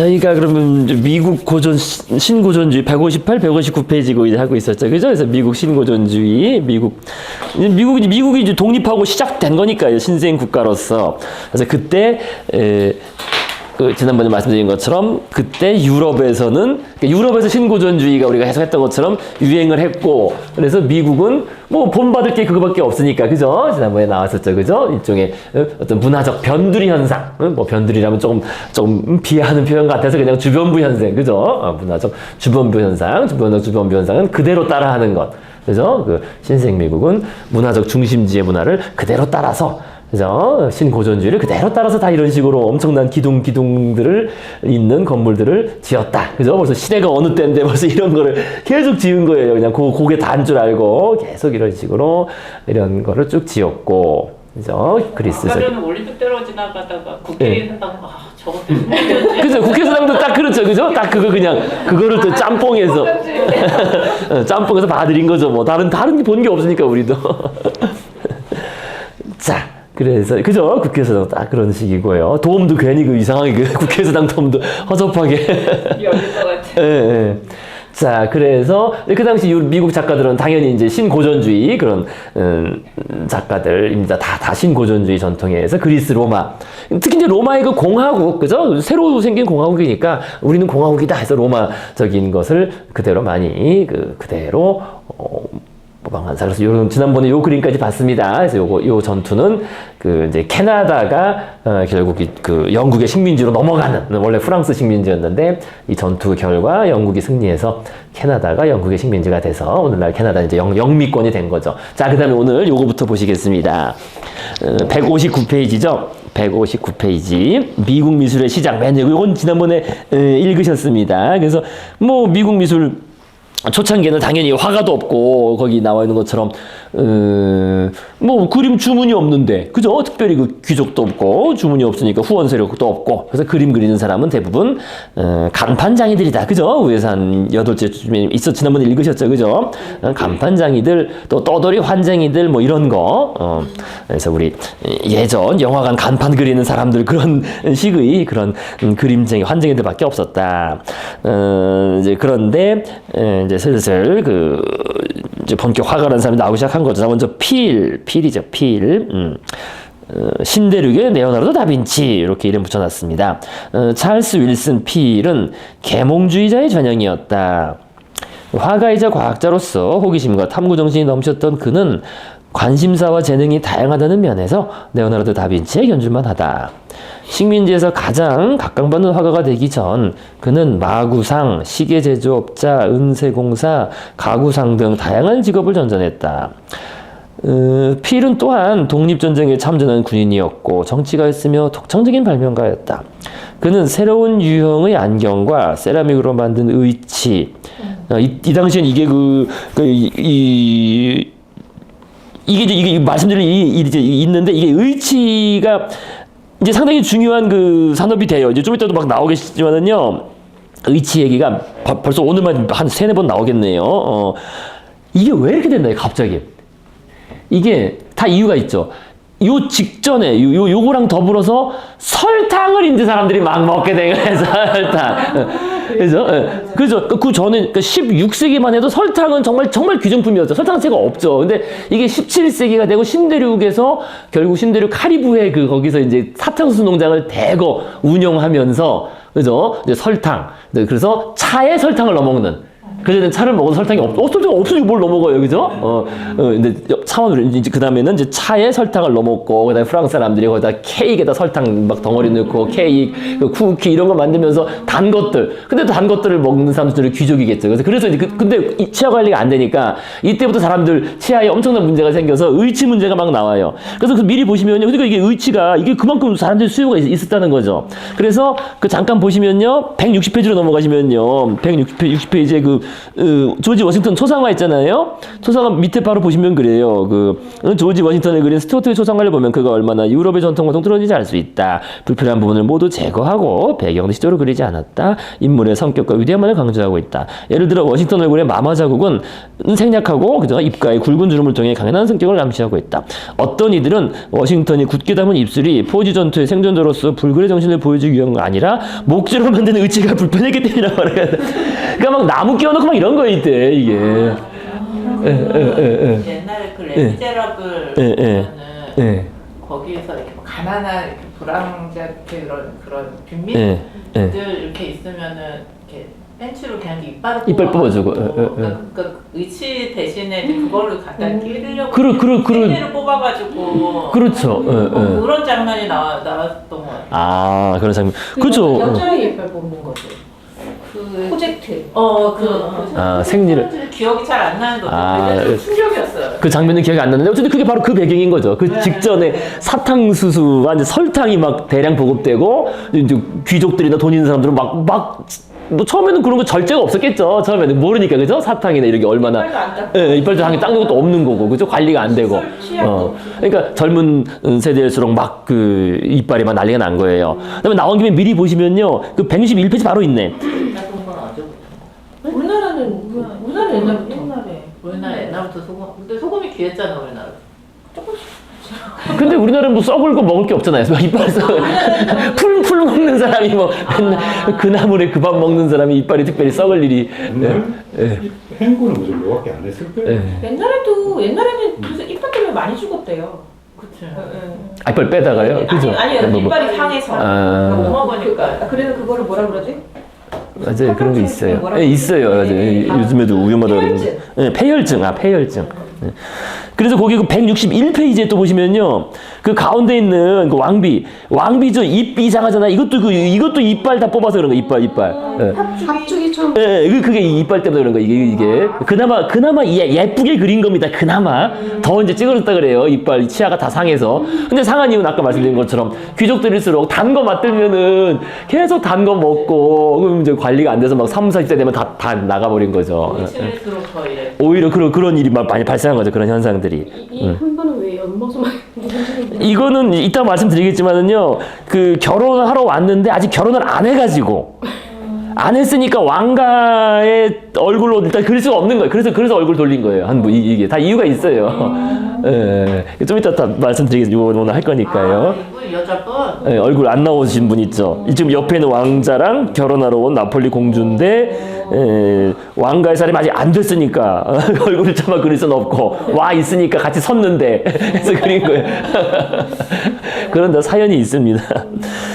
저희가 그러면 이제 미국 고전 신고전주의 158, 159페이지고 이제 하고 있었죠, 그죠? 그래서 미국 신고전주의, 미국이 이제 독립하고 시작된 거니까요, 신생 국가로서. 그래서 그때 지난번에 말씀드린 것처럼 그때 유럽에서는 유럽에서 신고전주의가 우리가 해석했던 것처럼 유행을 했고, 그래서 미국은 뭐 본받을 게 그거밖에 없으니까, 그죠? 지난번에 나왔었죠, 그죠? 일종의 어떤 문화적 변두리 현상, 뭐 변두리라면 조금 비하하는 표현 같아서 그냥 주변부 현상, 그죠? 문화적 주변부 현상, 주변부 현상은 그대로 따라하는 것, 그죠? 그 신생 미국은 문화적 중심지의 문화를 그대로 따라서, 그죠? 신고전주의를 그대로 따라서 다 이런 식으로 엄청난 기둥들을 있는 건물들을 지었다. 그죠? 벌써 시대가 어느 때인데 벌써 이런 거를 계속 지은 거예요. 그냥 고개 단 줄 알고 계속 이런 식으로 이런 거를 쭉 지었고, 그죠? 그리스에서. 아까는 올림픽 때로 지나가다가 국회의사당 저것도 그죠? 국회의사당도 딱 그렇죠. 그죠? 딱 그거를 또 짬뽕해서 짬뽕해서 봐드린 거죠. 뭐 다른 본 게 없으니까 우리도. 자. 그래서 그죠? 국회의사당 딱 그런 식이고요. 도움도 괜히 이상하게 국회의사당 도움도 허접하게 열릴 것 같아. 예. 자, 그래서 그 당시 미국 작가들은 당연히 이제 신고전주의 그런 작가들입니다. 다 신고전주의 전통에 의해서 그리스, 로마, 특히 이제 로마의 그 공화국, 그죠? 새로 생긴 공화국이니까 우리는 공화국이다 해서 로마적인 것을 그대로 많이 그대로 모방한사. 그래서 지난번에 요 그림까지 봤습니다. 그래서 요 전투는 이제 캐나다가 결국 영국의 식민지로 넘어가는, 원래 프랑스 식민지였는데 이 전투 결과 영국이 승리해서 캐나다가 영국의 식민지가 돼서 오늘날 캐나다 이제 영미권이 된 거죠. 자, 그다음에 오늘 요거부터 보시겠습니다. 159페이지죠. 159페이지. 미국 미술의 시작. 이건 지난번에 읽으셨습니다. 그래서 뭐 미국 미술 초창기에는 당연히 화가도 없고, 거기 나와 있는 것처럼, 뭐, 그림 주문이 없는데, 그죠? 특별히 귀족도 없고, 주문이 없으니까 후원 세력도 없고, 그래서 그림 그리는 사람은 대부분, 간판장이들이다. 그죠? 위에서 한 8제쯤에 지난번에 읽으셨죠? 그죠? 간판장이들, 또 떠돌이 환쟁이들, 뭐 이런 거, 그래서 우리 예전 영화관 간판 그리는 사람들 그런 식의 그런 그림쟁이, 환쟁이들 밖에 없었다. 이제 그런데, 이제 슬슬 이제 본격 화가라는 사람이 나오기 시작한 거죠. 먼저 필이죠. 신대륙의 레오나르도 다빈치 이렇게 이름 붙여놨습니다. 찰스 윌슨 필은 계몽주의자의 전형이었다. 화가이자 과학자로서 호기심과 탐구 정신이 넘쳤던 그는 관심사와 재능이 다양하다는 면에서 레오나르도 다빈치에 견줄만하다. 식민지에서 가장 각광받는 화가가 되기 전 그는 마구상, 시계 제조업자, 은세공사, 가구상 등 다양한 직업을 전전했다. 필은 또한 독립전쟁에 참전한 군인이었고 정치가였으며 독창적인 발명가였다. 그는 새로운 유형의 안경과 세라믹으로 만든 의치, 이 당시엔 이게 말씀드릴 일이 있는데, 이게 의치가 이제 상당히 중요한 산업이 돼요. 이제 좀 이따도 막 나오겠지만은요, 의치 얘기가 벌써 오늘만 한 3-4번 나오겠네요. 이게 왜 이렇게 됐나요, 갑자기? 이게 다 이유가 있죠. 요 직전에 요거랑 더불어서 설탕을 이제 사람들이 막 먹게 된 거예요. 설탕. 그죠? 그죠? 그 전에 16세기만 해도 설탕은 정말 귀중품이었죠. 설탕제가 없죠. 근데 이게 17세기가 되고 신대륙에서 결국 신대륙 카리브해 거기서 이제 사탕수수 농장을 대거 운영하면서, 그죠? 이제 설탕. 그래서 차에 설탕을 넣어 먹는. 그전에는 차를 먹어도 설탕이 없어지고 뭘 넣어먹어요, 그죠? 근데 차원으로, 이제 그 다음에는 이제 차에 설탕을 넣어먹고, 그 다음에 프랑스 사람들이 거기다 케이크에다 설탕 막 덩어리 넣고, 케이크, 쿠키 이런 거 만들면서 단 것들. 근데 또 단 것들을 먹는 사람들은 귀족이겠죠. 그래서 이제 근데 이 치아 관리가 안 되니까, 이때부터 사람들 치아에 엄청난 문제가 생겨서 의치 문제가 막 나와요. 그래서 미리 보시면요. 그러니까 이게 의치가, 이게 그만큼 사람들이 수요가 있었다는 거죠. 그래서 잠깐 보시면요. 160페이지로 넘어가시면요. 160페이지에 조지 워싱턴 초상화 있잖아요. 초상화 밑에 바로 보시면 그래요. 조지 워싱턴을 그린 스튜어트의 초상화를 보면 그가 얼마나 유럽의 전통과 동떨어지는지 알 수 있다. 불필요한 부분을 모두 제거하고 배경도 시적으로 그리지 않았다. 인물의 성격과 위대함만을 강조하고 있다. 예를 들어 워싱턴 얼굴의 마마 자국은 생략하고 그죠? 입가에 굵은 주름을 통해 강인한 성격을 암시하고 있다. 어떤 이들은 워싱턴이 굳게 담은 입술이 포지 전투의 생존자로서 불굴의 정신을 보여주기 위한 거 아니라 목재로 만든 의지가 불편했기 때문이라고 말해요. 그러니까 막 나무 끼워놓고 막 이런 거 있대 이게. 옛날에 그 레미제라블 보면은 거기에서 이렇게 뭐 가난한 이렇게 불황자 그런 빈민들 이렇게 있으면은 이렇게 벤치로 그냥 이빨 뽑아주고. 그러니까 의치 대신에 이제 그걸로 갖다 끼려고 그런 를 뽑아가지고 그렇죠. 그런 장면이 나왔던 것 같아요. 아 그런 장면. 그렇죠. 여자의 이빨 뽑는 거죠. 그 프로젝트. 생리를. 기억이 잘 안 나는데 좀 충격이었어요. 그 장면은 기억이 안 나는데 어쨌든 그게 바로 그 배경인 거죠. 그 직전에 사탕수수가 이제 설탕이 막 대량 보급되고 이제 귀족들이나 돈 있는 사람들은 뭐 처음에는 그런 거 절제가 없었겠죠. 처음에는 모르니까 그죠? 사탕이나 이런 게 얼마나 이빨도 당연히 닦는 것도 없는 거고 그죠? 관리가 안 되고. 그러니까 젊은 세대일수록 막 그 이빨이 막 난리가 난 거예요. 그다음에 나온 김에 미리 보시면요. 그 161페이지 바로 있네. 우리나라는 옛날부터. 우리나라 옛날부터 소금. 근데 소금이 귀했잖아 우리나라. 근데 우리나라는 뭐 썩을 거 먹을 게 없잖아요. 이빨에서 풀 먹는 사람이 뭐 맨날 그 나물에 그 밥 먹는 사람이 이빨이 특별히 썩을 일이. 행군은 무슨 뭐밖에 안 했을 거예요. 옛날에는 그래서 이빨 때문에 많이 죽었대요. 그치. 이빨 빼다가요. 그죠? 아니 이빨이 상해서 못 먹으니까. 그래서 그거를 뭐라 그러지? 맞아요. 그런 게 있어요. 있어요. 맞아요. 요즘에도 위험하다고 그러는데. 폐혈증. 폐혈증. 그래서 거기 그 161페이지에 또 보시면요. 그 가운데 있는 그 왕비죠. 입 이상하잖아. 이것도 이빨 다 뽑아서 그런 거. 이빨. 합죽이 좀. 그게 이빨 때문에 그런 거. 이게. 그나마 예쁘게 그린 겁니다. 그나마. 더 이제 찌그러졌다 그래요. 이빨 치아가 다 상해서. 근데 상한 이유는 아까 말씀드린 것처럼 귀족들일수록 단 거 맛들면은 계속 단 거 먹고 그럼 이제 관리가 안 돼서 막 30, 40대 되면 다 나가버린 거죠. 미칠수록 더 이래. 오히려 그런 일이 많이 발생한 거죠. 그런 현상들이. 한 번은 왜 연못만 이거는 이따 말씀드리겠지만은요. 그 결혼을 하러 왔는데 아직 결혼을 안 해가지고 안 했으니까 왕가의 얼굴로 일단 그릴 수가 없는 거예요. 그래서 얼굴 돌린 거예요. 이게 다 이유가 있어요. 좀 이따 말씀드리겠습니다. 오늘 할 거니까요. 이분 여자분. 얼굴 안 나오신 분 있죠. 지금 옆에는 왕자랑 결혼하러 온 나폴리 공주인데 왕가의 사람이 아직 안 됐으니까 얼굴을 차마 그릴 수는 없고 와 있으니까 같이 섰는데 해서 그린 거예요. 그런 다 사연이 있습니다.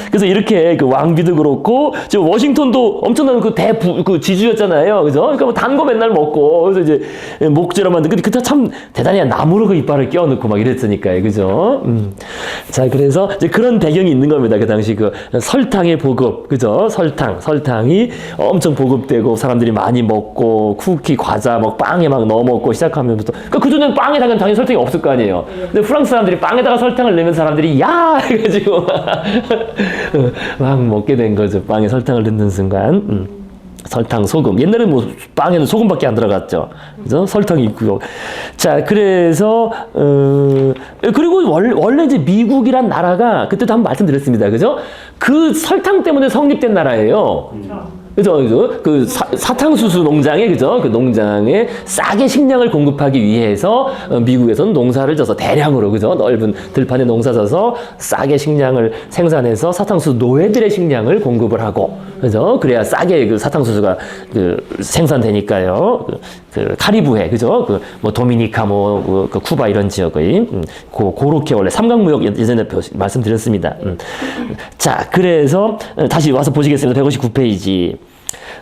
그래서 이렇게 그 왕비도 그렇고 지금 워싱턴도 엄청난 그 지주였잖아요. 그죠? 그러니까 뭐 단 거 맨날 먹고 그래서 이제 목재로 만든 그때 참 대단해요. 나무로 그 이빨을 끼워넣고 막 이랬으니까요. 그죠? 자, 그래서 이제 그런 배경이 있는 겁니다. 그 당시 그 설탕의 보급, 그죠? 설탕이 엄청 보급되고 사람들이 많이 먹고 쿠키, 과자, 막 빵에 막 넣어 먹고 시작하면부터 그러니까 그전에는 빵에 당연히 설탕이 없을 거 아니에요. 근데 프랑스 사람들이 빵에다가 설탕을 넣으면 사람들이 야 해가지고 막 먹게 된 거죠. 빵에 설탕을 넣는 순간. 설탕, 소금. 옛날에 뭐 빵에는 소금밖에 안 들어갔죠. 그죠? 설탕이 있고요. 자, 그래서 그리고 원래 이제 미국이란 나라가 그때도 한번 말씀드렸습니다. 그죠? 그 설탕 때문에 성립된 나라예요. 그죠? 그 사탕수수 농장에, 그죠? 그 농장에 싸게 식량을 공급하기 위해서 미국에서는 농사를 져서 대량으로, 그죠? 넓은 들판에 농사 져서 싸게 식량을 생산해서 사탕수수 노예들의 식량을 공급을 하고, 그죠? 그래야 싸게 그 사탕수수가 그 생산되니까요. 그 카리브해, 그죠? 그 뭐 도미니카, 그 쿠바 이런 지역의 그렇게 원래 삼각무역 예전에 말씀드렸습니다. 자, 그래서 다시 와서 보시겠습니다. 159페이지.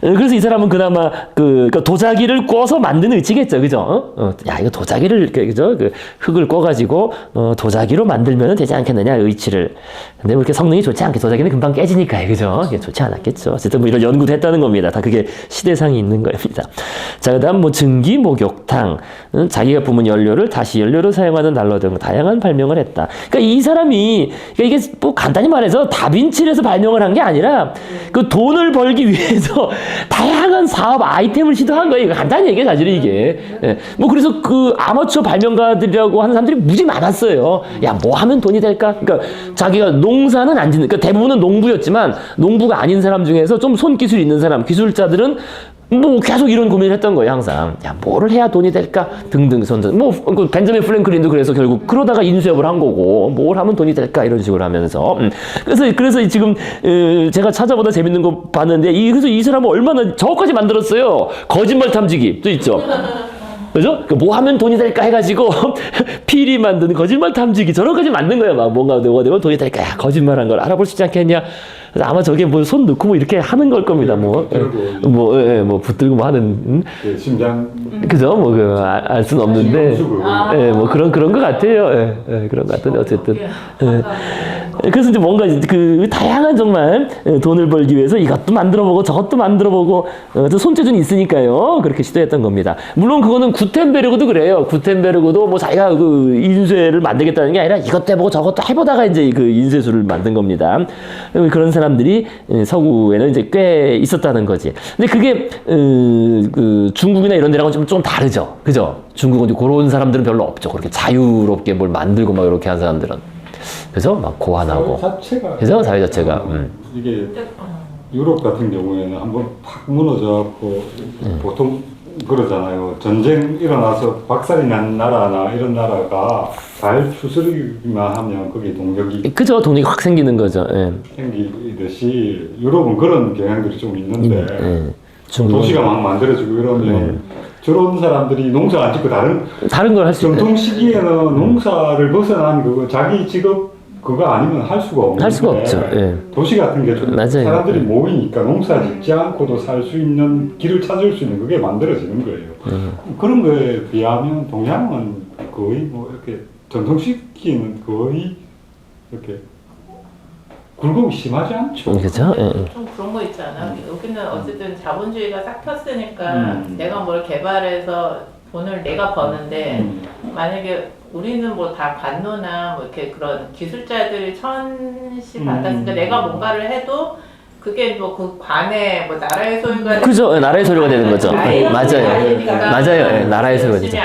그래서 이 사람은 그나마 그러니까 도자기를 꿔서 만든 의치겠죠, 그죠? 야, 이거 도자기를 그죠? 그 흙을 꿔가지고 도자기로 만들면 되지 않겠느냐, 의치를. 근데 뭐 이렇게 성능이 좋지 않게 도자기는 금방 깨지니까요, 그죠? 이게 좋지 않았겠죠. 어쨌든 뭐 이런 연구도 했다는 겁니다. 다 그게 시대상이 있는 겁니다. 자, 그다음 뭐 증기, 목욕탕, 자기가 뿜은 연료를 다시 연료로 사용하는 난로 등 다양한 발명을 했다. 그러니까 이 사람이 그러니까 이게 뭐 간단히 말해서 다빈치를 해서 발명을 한 게 아니라 그 돈을 벌기 위해서 그래서 다양한 사업 아이템을 시도한 거예요. 이거 간단히 얘기해 사실은 이게. 예. 뭐 그래서 그 아마추어 발명가들이라고 하는 사람들이 무지 많았어요. 야, 뭐 하면 돈이 될까? 그러니까 자기가 농사는 안 짓는, 그러니까 대부분은 농부였지만 농부가 아닌 사람 중에서 좀 손기술이 있는 사람, 기술자들은 뭐 계속 이런 고민을 했던 거예요, 항상. 야, 뭐를 해야 돈이 될까? 등등. 뭐 그 벤자민 프랭클린도 그래서 결국 그러다가 인수협을 한 거고, 뭘 하면 돈이 될까? 이런 식으로 하면서. 그래서 지금 제가 찾아보다 재밌는 거 봤는데, 그래서 이 사람은 얼마나 저거까지 만들었어요. 거짓말 탐지기 또 있죠. 그죠? 뭐 하면 돈이 될까 해가지고 필이 만드는 거짓말 탐지기 저런 거까지 만든 거예요. 막 뭔가 되면 돈이 될까? 야, 거짓말한 걸 알아볼 수 있지 않겠냐? 그래서 아마 저게 뭐 손 넣고 뭐 이렇게 하는 걸 겁니다. 뭐 붙들고 뭐 하는 심장 그죠? 뭐 알 수는 없는데 뭐 그런 거 같아요. 그런 거 같은데 어쨌든. 그래서 이제 뭔가 그 다양한 정말 돈을 벌기 위해서 이것도 만들어보고 저것도 만들어보고 손재주는 있으니까요. 그렇게 시도했던 겁니다. 물론 그거는 구텐베르그도 그래요. 구텐베르그도 뭐 자기가 그 인쇄를 만들겠다는 게 아니라 이것도 해보고 저것도 해보다가 이제 그 인쇄술을 만든 겁니다. 그런 사람들이 서구에는 이제 꽤 있었다는 거지. 근데 그게 그 중국이나 이런 데랑은 좀 다르죠. 그죠? 중국은 이제 그런 사람들은 별로 없죠. 그렇게 자유롭게 뭘 만들고 막 이렇게 한 사람들은. 그죠? 막 고안하고. 그죠? 사회 자체가. 이게 유럽 같은 경우에는 한번 팍 무너져갖고 보통 그러잖아요. 전쟁 일어나서 박살이 난 나라나 이런 나라가 잘 추스르기만 하면 거기에 동력이 그죠? 동력이 확 생기는 거죠. 생기듯이 유럽은 그런 경향들이 좀 있는데 도시가 막 만들어지고 이러면 저런 사람들이 농사 안 짓고 다른 걸 할 수 있는 전통 시기에는 농사를 벗어난 그거 자기 직업 그거 아니면 할 수가 없는데 할 수가 없죠. 도시 같은 게 좀 사람들이 모이니까 농사 짓지 않고도 살 수 있는 길을 찾을 수 있는 그게 만들어지는 거예요. 그런 거에 비하면 동양은 거의 뭐 이렇게 전통 시기는 거의 이렇게 굴곡이 심하지 않죠. 그렇죠. 좀 그런 거 있잖아. 여기는 어쨌든 자본주의가 싹 텄으니까 내가 뭘 개발해서 돈을 내가 버는데 만약에 우리는 뭐 다 관노나 뭐 이렇게 그런 기술자들이 천시 받았으니까 내가 뭔가를 해도 그게 뭐 그 관에 뭐 나라의 소유가 그죠. 나라의 소유가 되는 거죠. 맞아요. 맞아요. 나라의 소유가 되죠.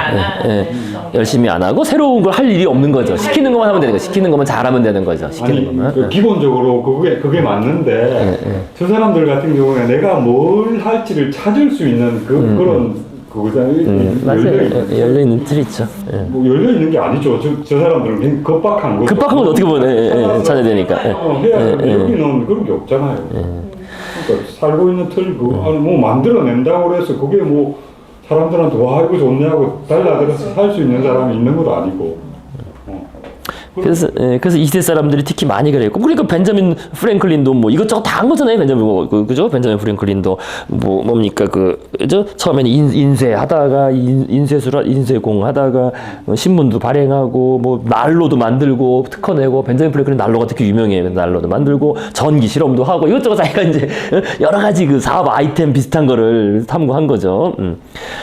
열심히 안 하고 새로운 걸 할 일이 없는 거죠. 시키는 것만 하면 되는 거죠. 시키는 것만 잘하면 되는 거죠. 시키는 것만. 기본적으로 그게 맞는데 저 사람들 같은 경우에 내가 뭘 할지를 찾을 수 있는 그런 그거잖아요. 맞아요. 열려있는 틀이 있죠. 뭐 열려있는 게 아니죠. 저 사람들은 굉장히 급박한 거죠. 급박한 건 어떻게 보면 찾아야 되니까. 해야 여기는 그런 게 없잖아요. 그러니까 살고 있는 틀, 뭐 만들어낸다고 해서 그게 뭐 사람들한테 와 이거 좋냐고 달라들어서 살 수 있는 사람이 있는 것도 아니고. 그래서 2세 사람들이 특히 많이 그랬고, 그러니까 벤자민 프랭클린도 뭐 이것저것 다 한 거잖아요. 그죠? 벤자민 프랭클린도 뭐 뭡니까 그죠? 처음에는 인쇄하다가 인쇄공 하다가 신문도 발행하고 뭐 난로도 만들고 특허 내고 벤자민 프랭클린 난로가 특히 유명해요. 난로도 만들고 전기 실험도 하고 이것저것 자기가 이제 여러 가지 그 사업 아이템 비슷한 거를 탐구한 거죠.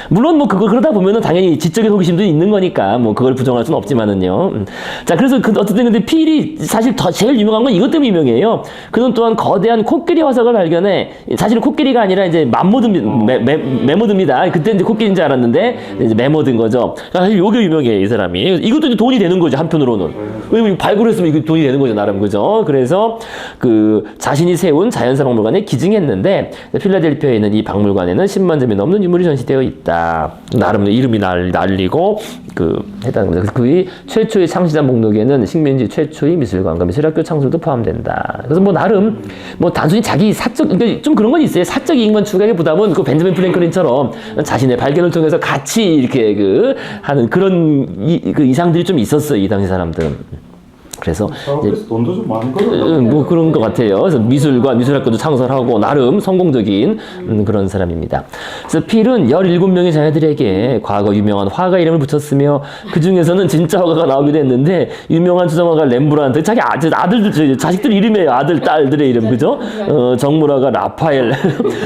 물론 뭐 그러다 보면은 당연히 지적인 호기심도 있는 거니까 뭐 그걸 부정할 수는 없지만은요. 자, 그래서 어쨌든 근데 필이 사실 제일 유명한 건 이것 때문에 유명해요. 그는 또한 거대한 코끼리 화석을 발견해. 사실은 코끼리가 아니라 이제 메모드입니다. 그때 이제 코끼리인 줄 알았는데 이제 메모드인 거죠. 사실 요게 유명해요, 이 사람이. 이것도 이제 돈이 되는 거죠, 한편으로는. 왜냐면 발굴했으면 이거 돈이 되는 거죠, 나름. 그죠? 그래서 그 자신이 세운 자연사 박물관에 기증했는데 필라델피아에 있는 이 박물관에는 10만 점이 넘는 유물이 전시되어 있다. 나름 이름이 날리고 했다는 겁니다. 그의 최초의 창시자 목록에는 식민지 최초의 미술관과 미술학교 창설도 포함된다. 그래서 뭐 나름 뭐 단순히 자기 사적, 그러니까 좀 그런 건 있어요. 사적 이익만 추구하기보다는 그 벤자민 프랭클린처럼 자신의 발견을 통해서 같이 이렇게 하는 그런 이상들이 좀 있었어요, 이 당시 사람들은. 그래서 돈도 좀 많이 벌었나? 뭐 그런 것 같아요. 그래서 미술학교도 창설하고 나름 성공적인 그런 사람입니다. 그래서 필은 17명의 자녀들에게 과거 유명한 화가 이름을 붙였으며 그 중에서는 진짜 화가가 나오기도 했는데 유명한 수정화가 렘브란트, 자기 아들들 자식들 이름이에요. 아들 딸들의 이름, 그죠? 정물화가 라파엘,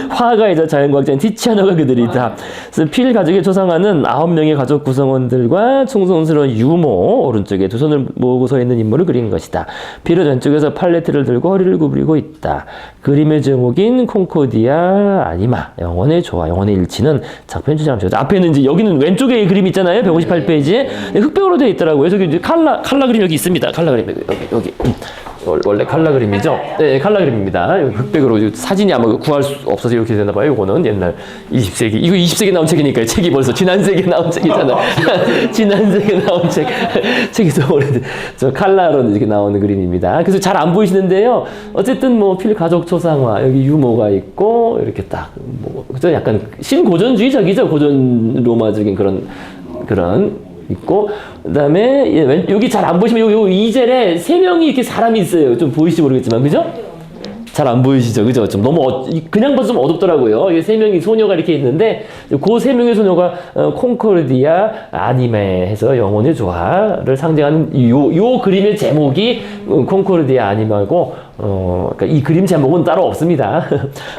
화가이자 자연과학자인 티치아노가 그들이다. 그래서 필 가족의 초상화는 9명의 가족 구성원들과 충성스러운 유모, 오른쪽에 두 손을 모으고 서 있는 인물을 그린 것이다. 피를 왼쪽에서 팔레트를 들고 허리를 구부리고 있다. 그림의 제목인 콩코디아 아니마 영혼의 조화 영혼의 일치는 작품 주장죠. 앞에는 이제 여기는 왼쪽에 그림 있잖아요. 158페이지에 흑백으로 되어 있더라고요. 저기 이제 칼라 그림 여기 있습니다. 칼라 그림 여기. 원래 칼라 그림이죠? 네, 칼라 그림입니다. 흑백으로 사진이 아마 구할 수 없어서 이렇게 되나 봐요. 이거는 옛날 20세기. 이거 20세기 나온 책이니까요. 책이 벌써 지난 세기에 나온 책이잖아요. 지난 세기에 나온 책. 책이 좀 오래된. 저 칼라로 이렇게 나오는 그림입니다. 그래서 잘 안 보이시는데요. 어쨌든 뭐 필 가족 초상화 여기 유모가 있고 이렇게 딱 뭐 그죠? 약간 신고전주의적이죠. 고전 로마적인 그런 있고 그다음에 여기 잘 안 보시면 요 이젤에 세 명이 이렇게 사람이 있어요. 좀 보이실지 모르겠지만 그죠? 잘 안 보이시죠, 그죠? 좀 너무 그냥 봐도 좀 어둡더라고요. 이 세 명이 소녀가 이렇게 있는데 그 세 명의 소녀가 콩코르디아 아니메 해서 영혼의 조화를 상징하는 요 그림의 제목이 콩코르디아 아니메고 그러니까 이 그림 제목은 따로 없습니다.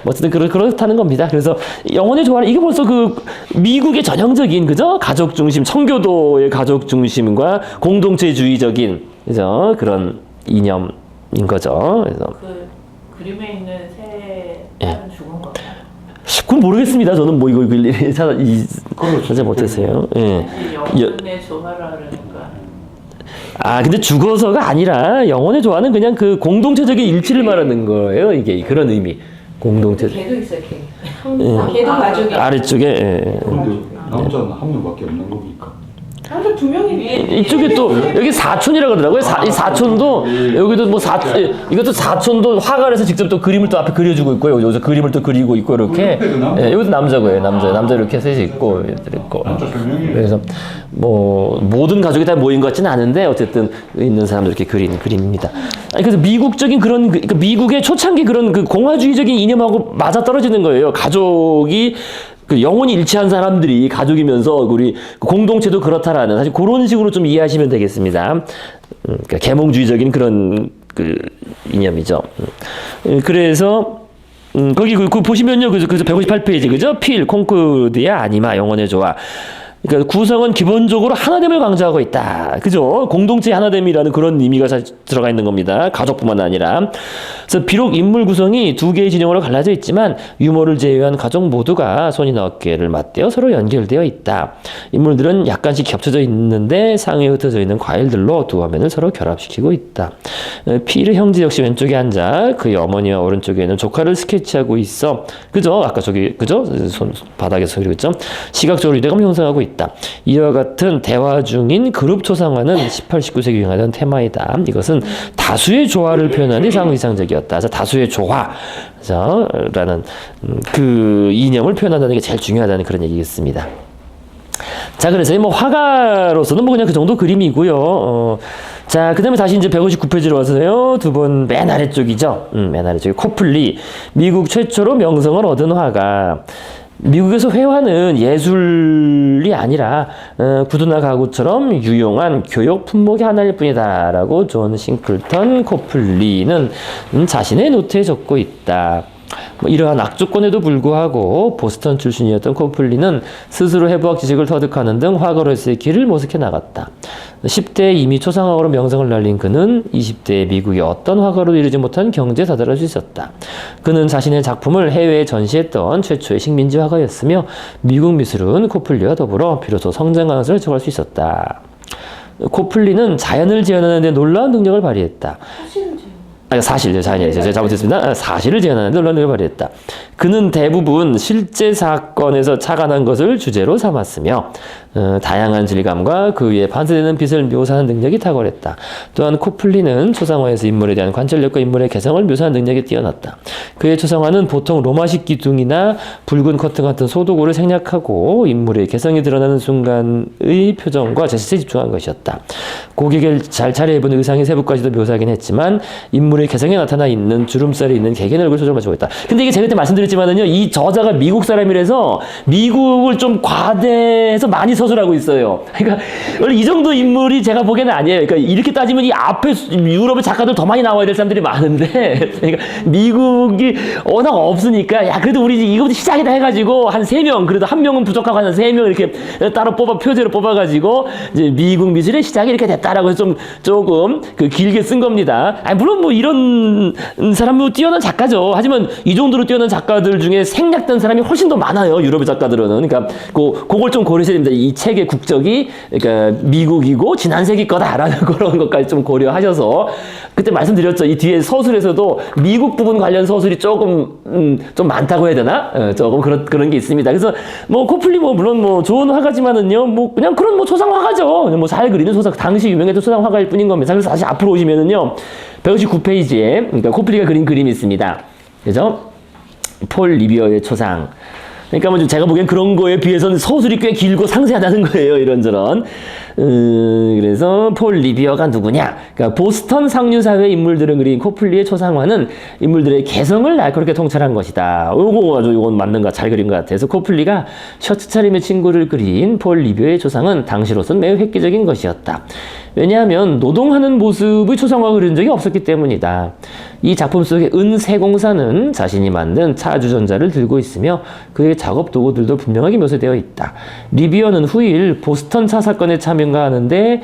어쨌든 그렇다는 겁니다. 그래서 영혼의 조화를 이게 벌써 그 미국의 전형적인 그죠? 가족 중심, 청교도의 가족 중심과 공동체주의적인 그죠? 그런 이념인 거죠. 그래서 그 그림에 있는 새 딸은 죽은 건가요? 그건 모르겠습니다. 저는 뭐 이거 일일이 찾아 못했어요. 예. 영혼의 조화라니까. 근데 죽어서가 아니라 영혼의 조화는 그냥 그 공동체적인 일치를 말하는 거예요. 이게 그런 의미. 공동체. 걔도 있어요, 걔. 걔도 가족이. 아래쪽에. 예. 그런데 남자는 한 명밖에 없는 겁니까? 남자 두 명이 이쪽에 또 여기 사촌이라고 그러더라고요. 이 사촌도 여기도 뭐 이것도 사촌도 화가에서 직접 또 그림을 또 앞에 그려주고 있고요. 여기서 그림을 또 그리고 있고 이렇게. 예, 여기도 남자고요. 남자 이렇게 셋이 있고 얘들 있고. 그래서 뭐 모든 가족이 다 모인 것 같지는 않은데 어쨌든 있는 사람들 이렇게 그린 그림입니다. 그래서 미국적인 그러니까 미국의 초창기 그런 그 공화주의적인 이념하고 맞아 떨어지는 거예요. 가족이 그 영혼이 일치한 사람들이 가족이면서 우리 공동체도 그렇다라는 사실 그런 식으로 좀 이해하시면 되겠습니다. 그러니까 계몽주의적인 그런 그 이념이죠. 그래서 거기 그 보시면요, 그래서 158페이지 그죠? 필 콩코디아 아니마 영혼의 조화. 그러니까 구성은 기본적으로 하나됨을 강조하고 있다. 그죠? 공동체의 하나됨이라는 그런 의미가 들어가 있는 겁니다. 가족뿐만 아니라. 그래서 비록 인물 구성이 두 개의 진영으로 갈라져 있지만 유머를 제외한 가족 모두가 손이나 어깨를 맞대어 서로 연결되어 있다. 인물들은 약간씩 겹쳐져 있는데 상에 흩어져 있는 과일들로 두 화면을 서로 결합시키고 있다. 피르 형제 역시 왼쪽에 앉아 그의 어머니와 오른쪽에는 조카를 스케치하고 있어. 그죠? 아까 저기 그죠? 손 바닥에서 그리고 있죠? 시각적으로 유대감을 형성하고 있다. 이와 같은 대화 중인 그룹 초상화는 18, 19세기 유행하던 테마이다. 이것은 다수의 조화를 표현하는 데 상징적이었다. 그래서 다수의 조화라는 그 이념을 표현한다는 게 제일 중요하다는 그런 얘기겠습니다. 자, 그래서 뭐 화가로서는 뭐 그냥 그 정도 그림이고요. 자, 그 다음에 다시 이제 159페이지로 와서요. 두 번 맨 아래쪽이죠. 맨 아래쪽에 코플리. 미국 최초로 명성을 얻은 화가. 미국에서 회화는 예술이 아니라 구두나 가구처럼 유용한 교육 품목의 하나일 뿐이다 라고 존 싱클턴 코플리는 자신의 노트에 적고 있다. 뭐 이러한 악조건에도 불구하고 보스턴 출신이었던 코플리는 스스로 해부학 지식을 터득하는 등 화가로서의 길을 모색해 나갔다. 10대에 이미 초상화가로 명성을 날린 그는 20대에 미국의 어떤 화가로도 이루지 못한 경지에 다다를 수 있었다. 그는 자신의 작품을 해외에 전시했던 최초의 식민지 화가였으며 미국 미술은 코플리와 더불어 비로소 성장하는 것을 정할 수 있었다. 코플리는 자연을 재현하는 데 놀라운 능력을 발휘했다. 사실을 제가 잘못했습니다. 사실을 재현하는 데 놀라운 능력을 발휘했다. 그는 대부분 실제 사건에서 착안한 것을 주제로 삼았으며 다양한 질감과 그 위에 반사되는 빛을 묘사하는 능력이 탁월했다. 또한 코플리는 초상화에서 인물에 대한 관찰력과 인물의 개성을 묘사하는 능력이 뛰어났다. 그의 초상화는 보통 로마식 기둥이나 붉은 커튼 같은 소도구를 생략하고 인물의 개성이 드러나는 순간의 표정과 제스처에 집중한 것이었다. 고객을 잘 차려입은 의상의 세부까지도 묘사하긴 했지만 인물의 인물의 개성에 나타나 있는 주름살이 있는 개개인 얼굴 표정을 가지고 있다. 근데 이게 제가 그때 말씀드렸지만은요, 이 저자가 미국 사람이라서 미국을 좀 과대해서 많이 서술하고 있어요. 그러니까 원래 이 정도 인물이 제가 보기에는 아니에요. 그러니까 이렇게 따지면 이 앞에 유럽의 작가들 더 많이 나와야 될 사람들이 많은데, 그러니까 미국이 워낙 없으니까, 야, 그래도 우리 이거부터 시작이다 해가지고 한 3명, 그래도 한 명은 부족하고 한 3명 이렇게 따로 표제로 뽑아가지고 이제 미국 미술의 시작이 이렇게 됐다라고 해서 조금 그 길게 쓴 겁니다. 아니, 물론 뭐 이런 사람 뭐 뛰어난 작가죠. 하지만 이 정도로 뛰어난 작가들 중에 생략된 사람이 훨씬 더 많아요. 유럽의 작가들은. 그러니까 그걸 좀 고려하셔야 됩니다. 이 책의 국적이 그러니까 미국이고 지난 세기 거다라는 그런 것까지 좀 고려하셔서 그때 말씀드렸죠. 이 뒤에 서술에서도 미국 부분 관련 서술이 조금 좀 많다고 해야 되나? 조금 그런 게 있습니다. 그래서 뭐 코플리 뭐 물론 뭐 좋은 화가지만은요. 뭐 그냥 그런 뭐 초상 화가죠. 뭐 잘 그리는 당시 유명했던 초상 화가일 뿐인 겁니다. 그래서 다시 앞으로 오시면은요. 159페이지에 그러니까 코플리가 그린 그림이 있습니다. 그죠? 폴 리비어의 초상. 그러니까 뭐 제가 보기엔 그런 거에 비해서는 서술이 꽤 길고 상세하다는 거예요. 이런저런. 그래서 폴 리비어가 누구냐? 그러니까 보스턴 상류사회 인물들을 그린 코플리의 초상화는 인물들의 개성을 날카롭게 통찰한 것이다. 요건 맞는 거 잘 그린 것 같아요. 그래서 코플리가 셔츠 차림의 친구를 그린 폴 리비어의 초상은 당시로서는 매우 획기적인 것이었다. 왜냐하면 노동하는 모습의 초상화가 그린 적이 없었기 때문이다. 이 작품 속의 은세공사는 자신이 만든 차 주전자를 들고 있으며 그의 작업 도구들도 분명하게 묘사되어 있다. 리비어는 후일 보스턴 차 사건에 참여하는데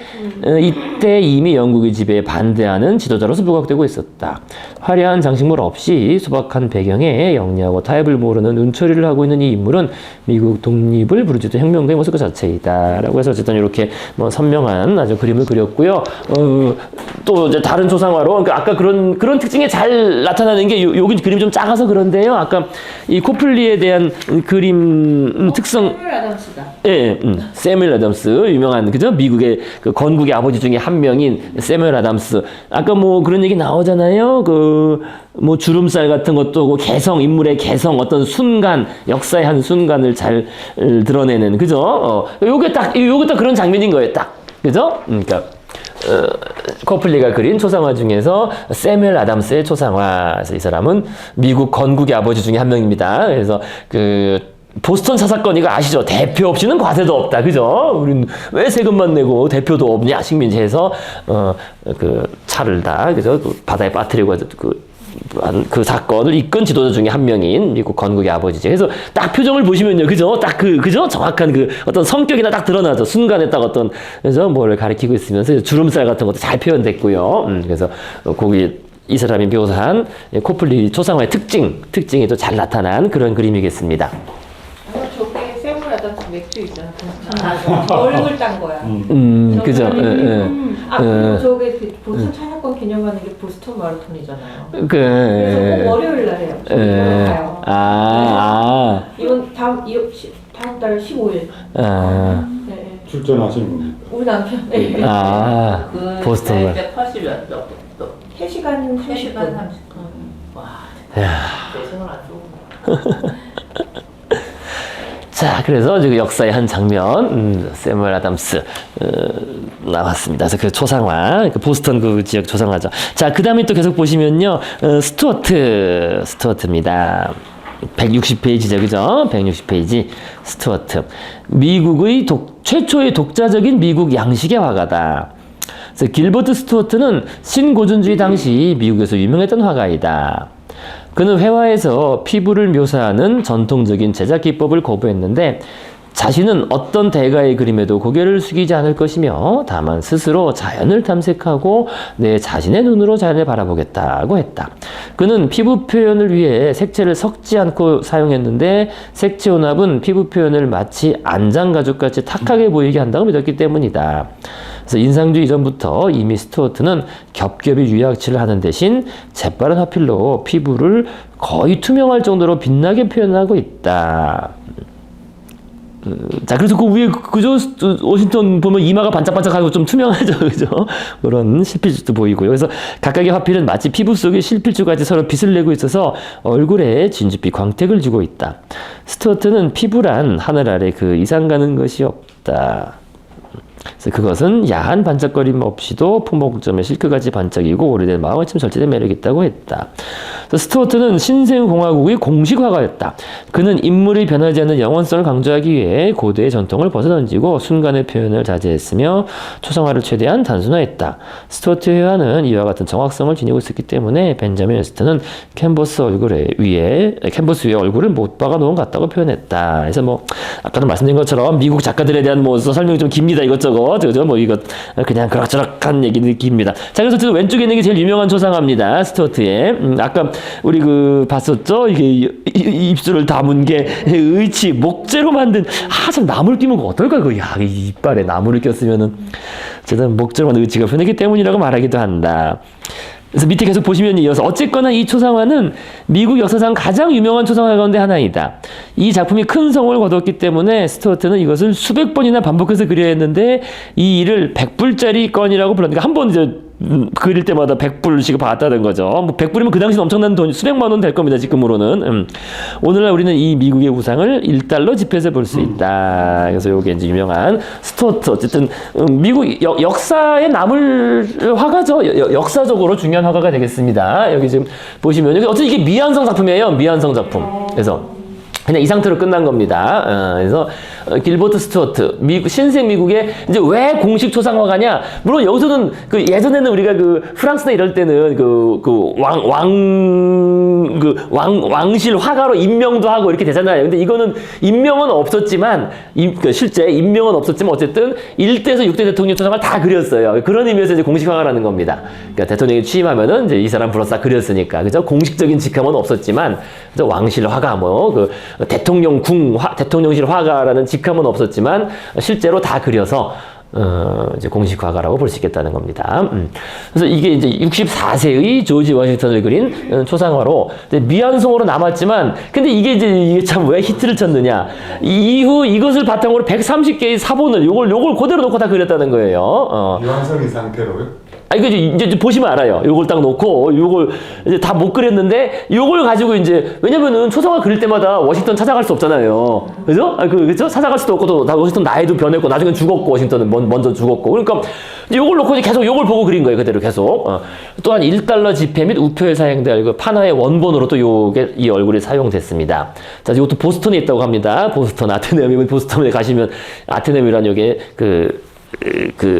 이때 이미 영국의 지배에 반대하는 지도자로서 부각되고 있었다. 화려한 장식물 없이 소박한 배경에 영리하고 타협을 모르는 눈처리를 하고 있는 이 인물은 미국 독립을 부르짖던 혁명가의 모습 그 자체이다. 라고 해서 어쨌든 이렇게 뭐 선명한 아주 그림을 그렸고요. 또 이제 다른 초상화로 그러니까 아까 그런 특징이 잘 나타나는 게 여기 그림이 좀 작아서 그런데요. 아까 이 코플리에 대한 그림 특성. 세뮤엘 아담스다. 예, 세뮤엘 아담스 유명한 그죠? 미국의 그 건국의 아버지 중에 한 명인 세뮤엘 아담스. 아까 뭐 그런 얘기 나오잖아요. 그 뭐 주름살 같은 것도 개성 인물의 개성 어떤 순간 역사의 한 순간을 잘 드러내는 그죠? 요게 딱 그런 장면인 거예요. 딱 그죠? 그러니까. 코플리가 그린 초상화 중에서 세뮤엘 아담스의 초상화. 이 사람은 미국 건국의 아버지 중에 한 명입니다. 그래서 그 보스턴 차 사건 이거 아시죠? 대표 없이는 과세도 없다. 그죠? 우린 왜 세금만 내고 대표도 없냐? 식민지에서 그 차를 다 그죠? 바다에 빠뜨리고 그 사건을 이끈 지도자 중에 한 명인 미국 건국의 아버지죠. 그래서 딱 표정을 보시면요, 그죠? 딱 그죠? 정확한 그 어떤 성격이나 딱 드러나죠. 순간에 딱 어떤 그래서 뭐를 가리키고 있으면서 주름살 같은 것도 잘 표현됐고요. 그래서 거기 이 사람이 묘사한 코플리 초상화의 특징이 또 잘 나타난 그런 그림이겠습니다. 저게 세뮤엘 아담스 맥주 있잖아. 얼굴 딴 거야. 그죠? 그리고 저게 그 보스턴 차사건 기념하는 게 보스턴 마라톤이잖아요. 그래서 꼭 월요일 날 해요. 가요. 이건 다음 달 15일. 네. 출전하시는 겁니다. 우리 남편. 그 보스턴 말. 80몇 도. 3시간 30분. 와, 내생을 아주. 자, 그래서 지금 역사의 한 장면, 세뮤엘 아담스, 나왔습니다. 그래서 그 초상화, 그 보스턴 그 지역 초상화죠. 자, 그 다음에 또 계속 보시면요, 스튜어트입니다. 160페이지죠, 그죠? 160페이지, 스튜어트. 미국의 최초의 독자적인 미국 양식의 화가다. 그래서 길버트 스튜어트는 신고전주의 당시 미국에서 유명했던 화가이다. 그는 회화에서 피부를 묘사하는 전통적인 제작 기법을 거부했는데 자신은 어떤 대가의 그림에도 고개를 숙이지 않을 것이며 다만 스스로 자연을 탐색하고 내 자신의 눈으로 자연을 바라보겠다고 했다. 그는 피부 표현을 위해 색채를 섞지 않고 사용했는데 색채 혼합은 피부 표현을 마치 안장가죽같이 탁하게 보이게 한다고 믿었기 때문이다. 그래서 인상주의 이전부터 이미 스튜어트는 겹겹이 유약칠을 하는 대신 재빠른 화필로 피부를 거의 투명할 정도로 빛나게 표현하고 있다. 자, 그래서 그 위에 그죠? 워싱턴 보면 이마가 반짝반짝하고 좀 투명하죠, 그죠? 그런 실필줄도 보이고요. 그래서 각각의 화필은 마치 피부 속에 실필줄같이 서로 빛을 내고 있어서 얼굴에 진주빛 광택을 주고 있다. 스튜어트는 피부란 하늘 아래 그 이상 가는 것이 없다. 그래서 그것은 야한 반짝거림 없이도 풍목점의 실크같이 반짝이고 오래된 마음에 참 절제된 매력이 있다고 했다. 스튜어트는 신생공화국의 공식 화가였다. 그는 인물이 변하지 않는 영원성을 강조하기 위해 고대의 전통을 벗어던지고 순간의 표현을 자제했으며 초상화를 최대한 단순화했다. 스튜어트의 회화는 이와 같은 정확성을 지니고 있었기 때문에 벤자민 웨스트는 캔버스 위에 얼굴을 못 박아 놓은 것 같다고 표현했다. 그래서 뭐 아까도 말씀드린 것처럼 미국 작가들에 대한 뭐 설명이 좀 깁니다. 이것저것 그죠? 뭐 이것 그냥 그럭저럭한 얘기 느낍니다. 자, 그래서 저 왼쪽에 있는 게 제일 유명한 초상화입니다. 스튜어트의 아까 우리 봤었죠? 이게 입술을 담은 게 의치 목재로 만든 참 나무를 끼면 어떨까? 이 이빨에 나무를 꼈으면은 어쨌든 목재로 만든 의치가 표현되기 때문이라고 말하기도 한다. 그래서 밑에 계속 보시면 이어서 어쨌거나 이 초상화는 미국 역사상 가장 유명한 초상화 가운데 하나이다. 이 작품이 큰 성공을 거뒀기 때문에 스튜어트는 이것을 수백 번이나 반복해서 그려야 했는데 이 일을 100불짜리 건이라고 불렀는데 한 번 이제 그릴 때마다 100불씩 받았다는 거죠. 뭐 100불이면 그 당시는 엄청난 돈, 수백만 원 될 겁니다. 지금으로는. 오늘날 우리는 이 미국의 우상을 1달러 지폐에서 볼 수 있다. 그래서 요게 이제 유명한 스튜어트. 어쨌든 미국 역사에 남을 화가죠. 역사적으로 중요한 화가가 되겠습니다. 여기 지금 보시면 어쨌든 이게 미완성 작품이에요. 미완성 작품. 그래서 그냥 이 상태로 끝난 겁니다. 그래서 길버트 스튜어트, 신생 미국의 이제 왜 공식 초상화가냐? 물론 여기서는 예전에는 우리가 프랑스나 이럴 때는 왕실 화가로 임명도 하고 이렇게 되잖아요. 근데 이거는 임명은 없었지만 실제 임명은 없었지만 어쨌든 1대에서 6대 대통령 초상화를 다 그렸어요. 그런 의미에서 이제 공식 화가라는 겁니다. 그러니까 대통령이 취임하면은 이제 이 사람 불러서 그렸으니까 그죠? 공식적인 직함은 없었지만 그죠? 왕실 화가 대통령실 화가라는 직함은 없었지만 실제로 다 그려서 이제 공식 화가라고 볼 수 있겠다는 겁니다. 그래서 이게 이제 64세의 조지 워싱턴을 그린 초상화로 미완성으로 남았지만, 근데 이게 참 왜 히트를 쳤느냐? 이후 이것을 바탕으로 130개의 사본을 요걸 그대로 놓고 다 그렸다는 거예요. 미완성인 상태로요? 이제 보시면 알아요. 요걸 딱 놓고, 요걸 이제 다 못 그렸는데, 요걸 가지고 이제, 왜냐면은 초상화 그릴 때마다 워싱턴 찾아갈 수 없잖아요. 그죠? 그죠? 찾아갈 수도 없고, 또, 워싱턴 나이도 변했고, 나중엔 죽었고, 워싱턴은 먼저 죽었고. 그러니까, 요걸 놓고 이제 계속 요걸 보고 그린 거예요. 그대로 계속. 또한 1달러 지폐 및 우표에 사용될 판화의 원본으로 또 이 얼굴이 사용됐습니다. 자, 이것도 보스턴에 있다고 합니다. 보스턴, 아테네움, 보스턴에 가시면, 아테네움이라는 요게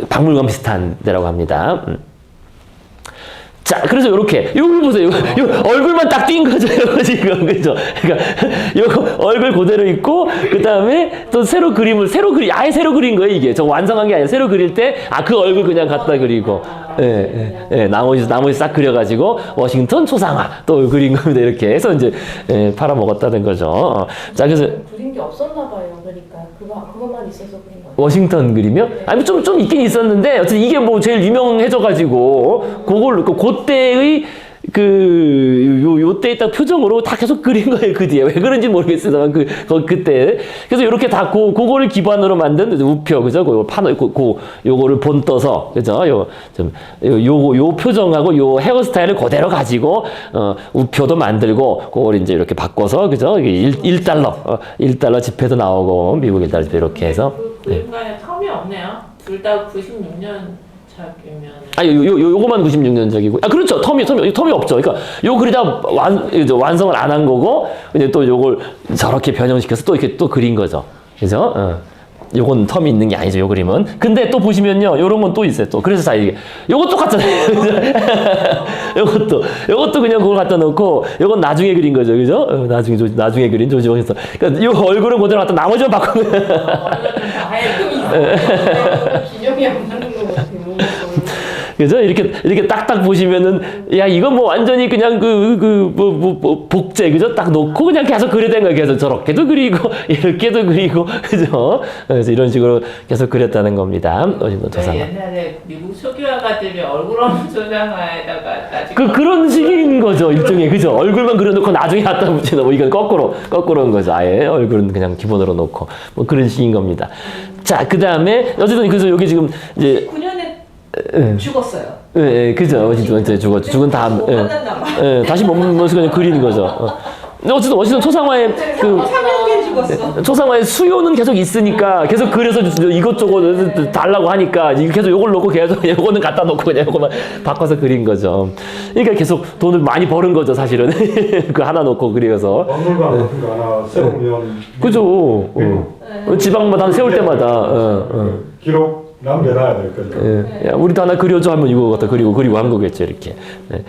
박물관 비슷한 데라고 합니다. 자, 그래서 요렇게, 요걸 보세요. 요 얼굴만 딱 띈 거죠, 지금. 그죠? 그러니까, 요 얼굴 그대로 있고, 그 다음에 또 아예 새로 그린 거예요, 이게. 저 완성한 게 아니라 새로 그릴 때, 그 얼굴 그냥 갖다 그리고, 나머지 싹 그려가지고, 워싱턴 초상화 또 그린 겁니다, 이렇게 해서 이제, 팔아먹었다는 거죠. 자, 그래서. 그린 게 없었나 봐요. 그러니까, 그것만 있어서 그린 거예요. 워싱턴 그리며? 아니, 좀 있긴 있었는데, 어쨌든 이게 뭐 제일 유명해져가지고, 그때의 요때 딱 표정으로 다 계속 그린 거예요, 그 뒤에. 왜 그런지 모르겠어요. 그때. 그래서 이렇게 다 그거를 기반으로 만든 우표, 그죠? 요거를 본 떠서, 그죠? 요 표정하고 요 헤어스타일을 그대로 가지고, 우표도 만들고, 그걸 이제 이렇게 바꿔서, 그죠? 1달러 지폐도 나오고, 미국 1달러 지폐 이렇게 해서. 그림간에 텀이 없네요. 둘 다 96년 작이면. 요거만 96년작이고. 그렇죠. 텀이 없죠. 그러니까, 요 그리다 완성을 안 한 거고, 이제 또 요걸 저렇게 변형시켜서 또 이렇게 또 그린 거죠. 그죠? 요건 텀이 있는 게 아니죠, 요 그림은. 근데 또 보시면요, 요런 건 또 있어요, 또. 그래서 요거 똑같잖아요. 요것도 그냥 그걸 갖다 놓고, 요건 나중에 그린 거죠, 그죠? 나중에 그린 조지 워싱턴. 그러니까 요 얼굴은 그대로 갖다 나머지만 바꾼 거예요. 기념이 안 나는 거 같아요. 그죠? 이렇게 딱딱 보시면은, 야, 이건 뭐 완전히 그냥 복제, 그죠? 딱 놓고 그냥 계속 그려댄 거예요. 계속 저렇게도 그리고, 이렇게도 그리고, 그죠? 그래서 이런 식으로 계속 그렸다는 겁니다. 옛날에 미국 초기화가들이 얼굴 없는 초상화에다가 그런 식인 거죠, 일종의. 그죠? 얼굴만 그려놓고 나중에 갖다 붙이는, 뭐 이건 거꾸로인 거죠. 아예 얼굴은 그냥 기본으로 놓고. 뭐 그런 식인 겁니다. 자, 그 다음에, 어쨌든 그래서 여기 지금 이제. 9년에 죽었어요. 그죠. 진짜 죽었죠. 죽은 다음, 다시 몸을 그냥 그리는 거죠. 근데 어쨌든 초상화의 그 상영계 죽었어. 초상화의 수요는 계속 있으니까 계속 그래서 이것저것 달라고 하니까 계속 요걸 놓고 계속 요거는 갖다 놓고 그냥 요거만 바꿔서 그린 거죠. 그러니까 계속 돈을 많이 버는 거죠 사실은. 그 하나 놓고 그려서. 박물관 같은 거 하나 세우면 그죠. 지방마다 세울 때마다. 기록 남겨놔야 될 거죠. 예. 야, 우리도 하나 그려줘 하면 이거 갖다 그리고 한 거겠죠, 이렇게. 네.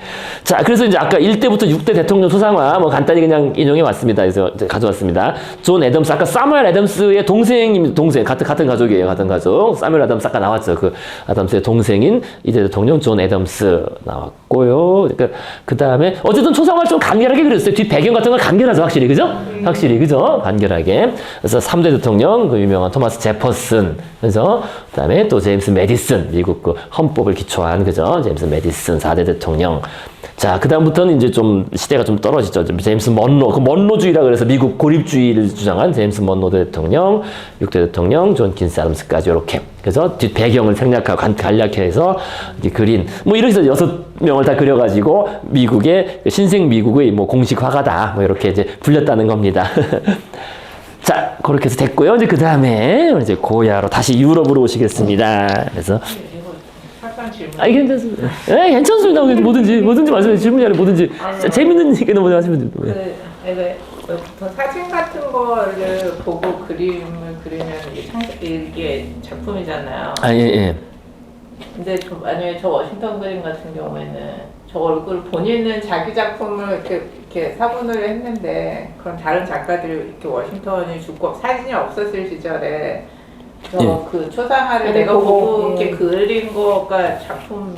자, 그래서 이제 아까 1대부터 6대 대통령 초상화 뭐 간단히 그냥 인용해 왔습니다. 그래서 이제 가져왔습니다. 존 애덤스, 아까 사무엘 애덤스의 동생, 같은 가족이에요, 같은 가족. 사무엘 애덤스 아까 나왔죠. 그 애덤스의 동생인 2대 대통령 존 애덤스 나왔고요. 그러니까 그 다음에 어쨌든 초상화를 좀 간결하게 그렸어요. 뒷 배경 같은 건 간결하죠, 확실히. 그죠? 확실히, 그죠? 간결하게. 그래서 3대 대통령, 그 유명한 토마스 제퍼슨. 그래서 그 다음에 또 제임스 메디슨, 미국 그 헌법을 기초한, 그죠? 제임스 메디슨 4대 대통령. 자, 그 다음부터는 이제 좀 시대가 좀 떨어지죠. 제임스 먼로, 그 먼로주의라 그래서 미국 고립주의를 주장한 제임스 먼로 대통령, 6대 대통령, 존 킨스 아담스까지 이렇게. 그래서 뒷 배경을 생략하고 간략해서 이제 그린, 뭐 이렇게 해서 6명을 다 그려가지고 미국의, 신생 미국의 뭐 공식 화가다. 뭐 이렇게 이제 불렸다는 겁니다. 자, 그렇게 해서 됐고요. 이제 그 다음에 이제 고야로 다시 유럽으로 오시겠습니다. 그래서 이거 잠깐 질문. 이게 괜찮습니다. 예, 괜찮습니다. 뭐든지 말씀해 주시면 아니 뭐든지 재밌는 얘기는 뭐 하시면 됩니다. 보통 사진 같은 거를 보고 그림을 그리면 이게 작품이잖아요. 아, 예. 근데 만약에 저 워싱턴 그림 같은 경우에는 저 얼굴 본인은 자기 작품을 이렇게 사본을 했는데 그럼 다른 작가들이 이렇게 워싱턴이 죽고 사진이 없었을 시절에 그 초상화를 내가 보고 이렇게 그린 거가 작품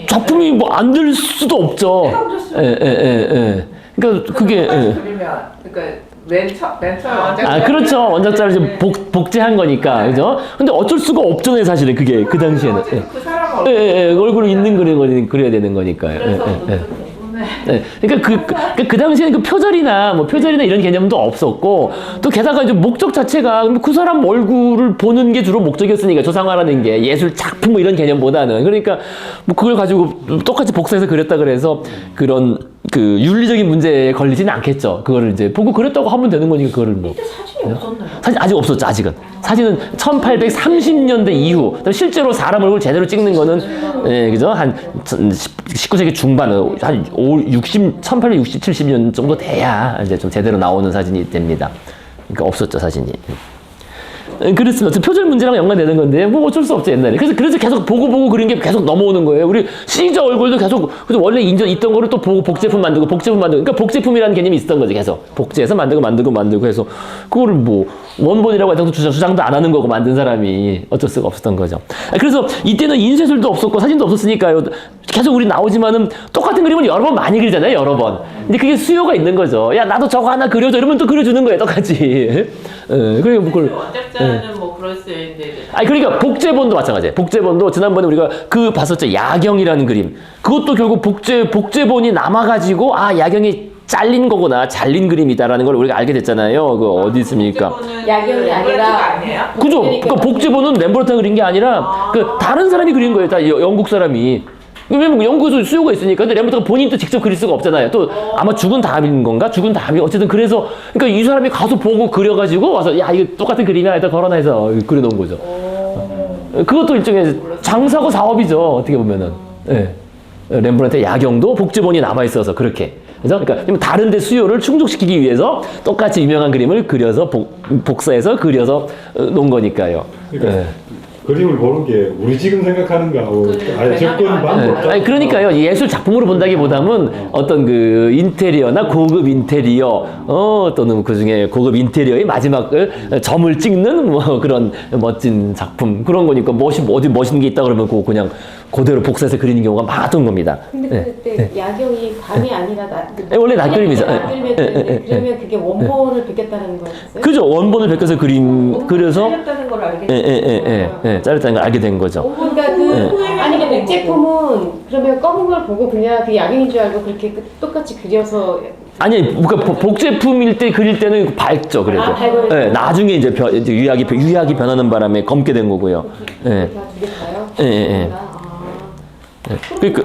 작품이 뭐 안 될 수도 없죠. 예. 그러니까 그게 그리면 그러니까 맨 처음 원작 그렇죠. 원작자를 이제 복제한 거니까, 그죠? 근데 어쩔 수가 없잖아요, 사실은 그게 그 당시에는. 그 사람 얼굴 얼굴을 있는 그림을 그려야 되는 거니까요. 그래서 궁금해. 네, 그러니까 그 당시에는 그 표절이나 이런 개념도 없었고 또 게다가 이제 목적 자체가 그 사람 얼굴을 보는 게 주로 목적이었으니까 초상화라는 게 예술 작품 뭐 이런 개념보다는 그러니까 뭐 그걸 가지고 똑같이 복사해서 그렸다 그래서 그런 그 윤리적인 문제에 걸리지는 않겠죠. 그거를 이제 보고 그렸다고 하면 되는 거니까 그거를 뭐. 그때 사진이 없었나요? 사진 아직 없었죠, 아직은. 사진은 1830년대 이후. 실제로 사람 얼굴 제대로 찍는 거는, 예, 그죠? 한 19세기 중반, 한 1860, 70년 정도 돼야 이제 좀 제대로 나오는 사진이 됩니다. 그러니까 없었죠, 사진이. 그렇습니다. 표절 문제랑 연관되는 건데, 뭐 어쩔 수 없죠, 옛날에. 그래서 계속 보고 그린 게 계속 넘어오는 거예요. 우리 시저 얼굴도 계속, 그래서 원래 있던 거를 또 보고 복제품 만들고. 그러니까 복제품이라는 개념이 있었던 거지, 계속. 복제해서 만들고 해서, 그거를 뭐, 원본이라고 해서 주장도 안 하는 거고, 만든 사람이 어쩔 수가 없었던 거죠. 그래서 이때는 인쇄술도 없었고, 사진도 없었으니까요. 계속 우리 나오지만은 똑같은 그림을 여러 번 많이 그리잖아요, 여러 번. 근데 그게 수요가 있는 거죠. 야, 나도 저거 하나 그려줘. 이러면 또 그려주는 거예요, 똑같이. 그리고 뭐 그걸. 원작자는 뭐 그럴 수 있는데 그러니까 복제본도 마찬가지예요. 복제본도 지난번에 우리가 봤었죠. 야경이라는 그림. 그것도 결국 복제본이 남아가지고 야경이 잘린 거구나. 잘린 그림이다라는 걸 우리가 알게 됐잖아요. 그 어디 있습니까? 야경이 아니라 아니에요? 그죠? 그러니까 복제본은 렘브란트가 그린 게 아니라 그 다른 사람이 그린 거예요. 다 영국 사람이. 왜냐면 영국에서 수요가 있으니까. 근데 렘브란트가 본인도 직접 그릴 수가 없잖아요. 또 아마 죽은 다음인 건가? 죽은 다음이 어쨌든 그래서 그러니까 이 사람이 가서 보고 그려가지고 와서 야 이거 똑같은 그림이야 일단 걸어놔 해서 그려놓은 거죠. 그것도 일종의 장사고 사업이죠. 어떻게 보면은. 예. 렘브란트의 야경도 복제본이 남아있어서 그렇게. 그죠? 그러니까 다른데 수요를 충족시키기 위해서 똑같이 유명한 그림을 그려서 복사해서 그려서 놓은 거니까요. 그러니까 그림을 보는 게 우리 지금 생각하는 거하고 아예 접근 방법. 그러니까요. 예술 작품으로 본다기보다는 어떤 그 인테리어나 고급 인테리어, 또는 그 중에 고급 인테리어의 마지막 점을 찍는 뭐 그런 멋진 작품 그런 거니까 어디 멋있는 게 있다 그러면 그냥 그대로 복사해서 그리는 경우가 많았던 겁니다. 근데 그때 야경이 밤이 아니라 원래 낮그림이죠. 낮그림이었는데 그러면 그게 원본을 베꼈다는 거였어요? 그죠. 원본을 베껴서 그려서 잘렸다는 걸 알겠어요. 잘렸다는 걸 알게 된 거죠. 그러니까 아니 근데 복제품은 그러면 검은 걸 보고 그냥 그 야경인 줄 알고 그렇게 똑같이 그려서 아니, 그러니까 복제품일 때 그릴 때는 밝죠, 그래도. 밝아요. 나중에 이제 유약이 변하는 바람에 검게 된 거고요. 다 두 개 다요? 그러니까.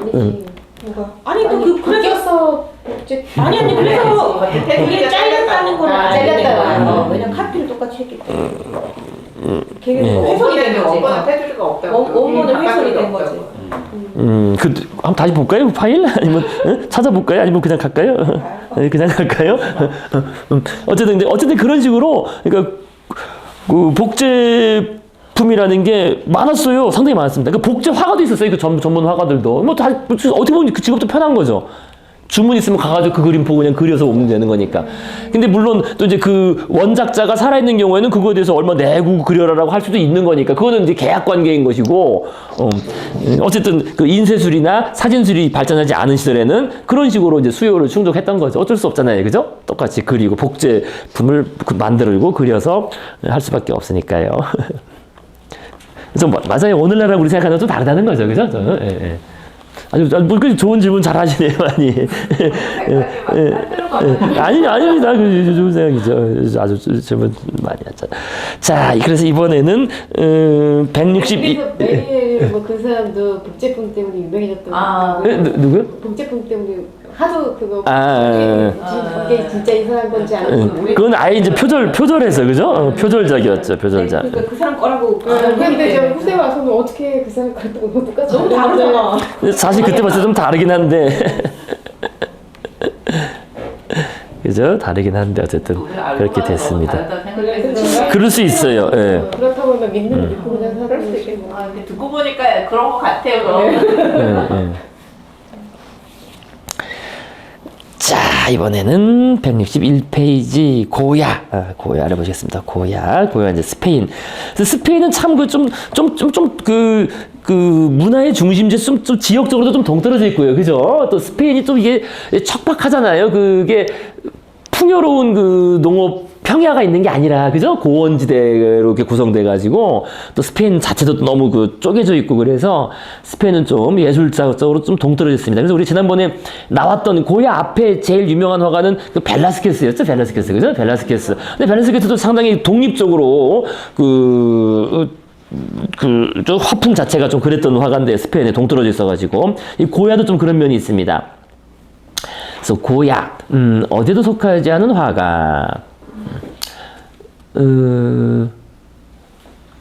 아니 그 그래서 복제 아니 그래서 그게 잘렸다는 걸 알겠다. 왜냐면 카피를 똑같이 했기 때문에. 걔가 훼손이 된 거지. 원본은 테두리가 없다고. 원본은 훼손이 된 거지. 한번 다시 볼까요? 파일? 아니면 찾아볼까요? 아니면 그냥 갈까요? 그냥 갈까요? 어쨌든 그런 식으로 그러니까 그 복제품이라는 게 많았어요. 상당히 많았습니다. 그 복제 화가도 있었어요. 그 전문 화가들도 뭐 다 어떻게 보면 그 직업도 편한 거죠. 주문 있으면 가가지고 그 그림 보고 그냥 그려서 오면 되는 거니까. 근데 물론 또 이제 그 원작자가 살아있는 경우에는 그거에 대해서 얼마 내고 그려라라고 할 수도 있는 거니까 그거는 이제 계약 관계인 것이고 어쨌든 그 인쇄술이나 사진술이 발전하지 않은 시절에는 그런 식으로 이제 수요를 충족했던 거죠. 어쩔 수 없잖아요. 그죠? 똑같이 그리고 복제품을 만들고 그려서 할 수밖에 없으니까요. 그래서 맞아요. 오늘날 우리 생각하는 좀 다르다는 거죠. 그죠? 저는. 예. 아주 좋은 질문 잘 하시네요, 많이. 아닙니다. 그 좋은 생각이죠. 아주 질문 많이 하잖아. 자, 그래서 이번에는 162. 그래서 매일 뭐그 사람도 복제품 때문에 유명해졌던 거. 누구요? 복제품 때문에 하도 그거 그게 진짜 이상한 건지 아닌지. 그건 아예 이제 표절해서 그죠? 표절작이었죠, 표절작. 그러니까 그 사람 거라고. 근데 저 후세 와서는 어떻게 그 사람 그것도 똑같이 너무 다르잖아. 사실 그때 봤을 때 좀 다르긴 한데. 그죠? 다르긴 한데 어쨌든 그렇게 됐습니다. 그럴 수 있어요. 예. 그렇다고 하면 믿는 믿고 그냥 살을 수도 있겠네. 근데 듣고 보니까 그런 것 같아요. 그럼. 자, 이번에는 161페이지 고야를 보시겠습니다. 고야 이제 스페인. 그래서 스페인은 참 그 문화의 중심지 좀 지역적으로도 좀 동떨어져 있고요. 그죠? 또 스페인이 좀 이게 척박하잖아요. 그게 풍요로운 그 농업 평야가 있는 게 아니라, 그죠? 고원지대로 이렇게 구성돼가지고, 또 스페인 자체도 너무 그 쪼개져 있고, 그래서 스페인은 좀 예술적으로 좀 동떨어져 있습니다. 그래서 우리 지난번에 나왔던 고야 앞에 제일 유명한 화가는 그 벨라스케스였죠? 벨라스케스, 그죠? 벨라스케스. 근데 벨라스케스도 상당히 독립적으로 저 화풍 자체가 좀 그랬던 화가인데 스페인에 동떨어져 있어가지고, 이 고야도 좀 그런 면이 있습니다. 그래서 고야, 어디도 속하지 않은 화가.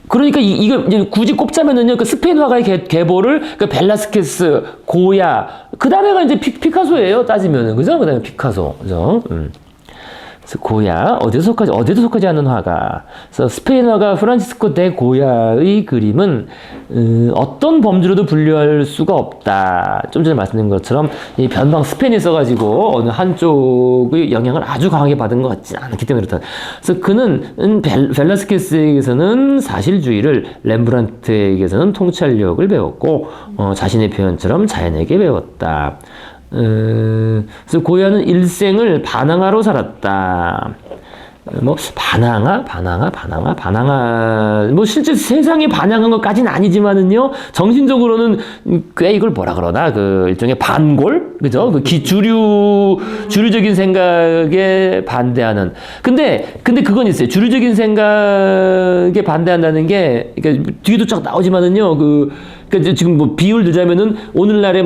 그러니까 이거 이제 굳이 꼽자면은요, 그 스페인 화가의 계보를 그 벨라스케스, 고야, 그 다음에가 이제 피카소예요, 따지면은. 그죠? 그 다음에 피카소. 그죠? 그래서 고야, 어디도 속하지 않는 화가. 그래서 스페인 화가 프란치스코 데 고야의 그림은 어떤 범주로도 분류할 수가 없다. 좀 전에 말씀드린 것처럼 이 변방 스페인에 써가지고 어느 한쪽의 영향을 아주 강하게 받은 것 같지 않기 때문에 그렇다. 그래서 그는 벨라스케스에게서는 사실주의를, 렘브란트에게서는 통찰력을 배웠고 자신의 표현처럼 자연에게 배웠다. 그래서 고야는 일생을 반항아로 살았다. 뭐 반항아 뭐 실제 세상에 반항한 것까지는 아니지만은요, 정신적으로는 꽤 이걸 뭐라 그러나 그 일종의 반골, 그죠? 그 주류적인 생각에 반대하는. 근데 그건 있어요. 주류적인 생각에 반대한다는 게, 그러니까 뒤에도 쫙 나오지만은요, 그러니까 지금 뭐 비유를 들자면은 오늘날에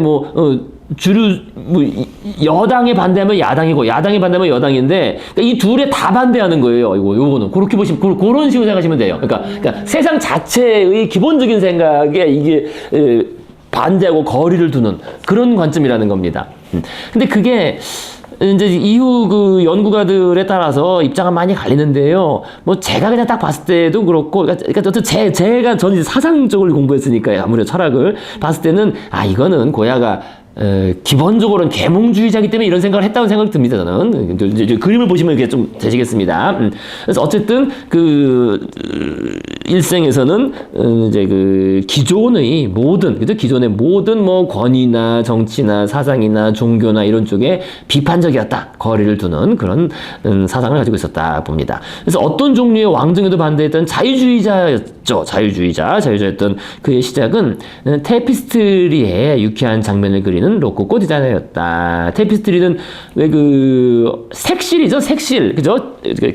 여당에 반대하면 야당이고 야당에 반대하면 여당인데, 그러니까 이 둘에 다 반대하는 거예요. 요거는 그렇게 보시면 그런 식으로 생각하시면 돼요. 그러니까 세상 자체의 기본적인 생각에 이게 반대하고 거리를 두는 그런 관점이라는 겁니다. 근데 그게 이제 이후 그 연구가들에 따라서 입장은 많이 갈리는데요. 뭐 제가 그냥 딱 봤을 때도 그렇고, 그러니까 제가 저는 이제 사상적으로 공부했으니까 아무래도 철학을 봤을 때는 이거는 고야가 기본적으로는 계몽주의자이기 때문에 이런 생각을 했다고 생각이 듭니다. 저는 이제 그림을 보시면 이게 좀 되시겠습니다. 그래서 어쨌든 일생에서는 이제 기존의 모든 뭐 권위나 정치나 사상이나 종교나 이런 쪽에 비판적이었다, 거리를 두는 그런 사상을 가지고 있었다 봅니다. 그래서 어떤 종류의 왕정에도 반대했던 자유주의자였죠. 자유주의자였던 그의 시작은 테피스트리의 유쾌한 장면을 그리는 로코코 디자이너였다. 테피스트리는 왜 색실이죠? 색실. 그죠?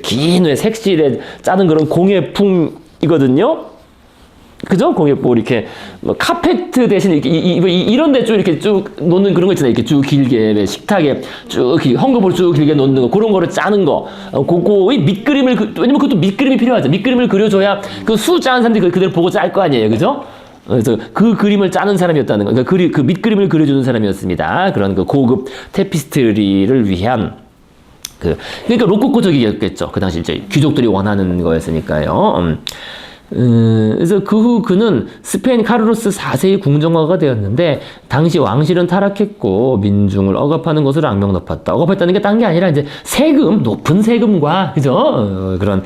긴 왜 색실에 짜는 그런 공예품이거든요. 그죠? 거기 뭐 이렇게 뭐 카페트 대신 이렇게 이런 데 쭉 이렇게 쭉 놓는 그런 거 있잖아요. 이렇게 쭉 길게 식탁에 쭉 헝겊으로 쭉 길게 놓는 거 그런 거를 짜는 거. 그거의 밑그림을 왜냐면 그것도 밑그림이 필요하죠. 밑그림을 그려줘야 그 수 짜는 사람들이 그대로 보고 짤 거 아니에요, 그죠? 그래서 그 그림을 짜는 사람이었다는 거. 그러니까 그 밑그림을 그려주는 사람이었습니다. 그런 그 고급 테피스트리를 위한. 그러니까 로코코적이었겠죠. 그 당시 이제 귀족들이 원하는 거였으니까요. 그래서 그 후 그는 스페인 카르로스 4세의 궁정화가 되었는데 당시 왕실은 타락했고 민중을 억압하는 것으로 악명 높았다. 억압했다는 게 딴 게 아니라 이제 세금, 높은 세금과 그죠? 그런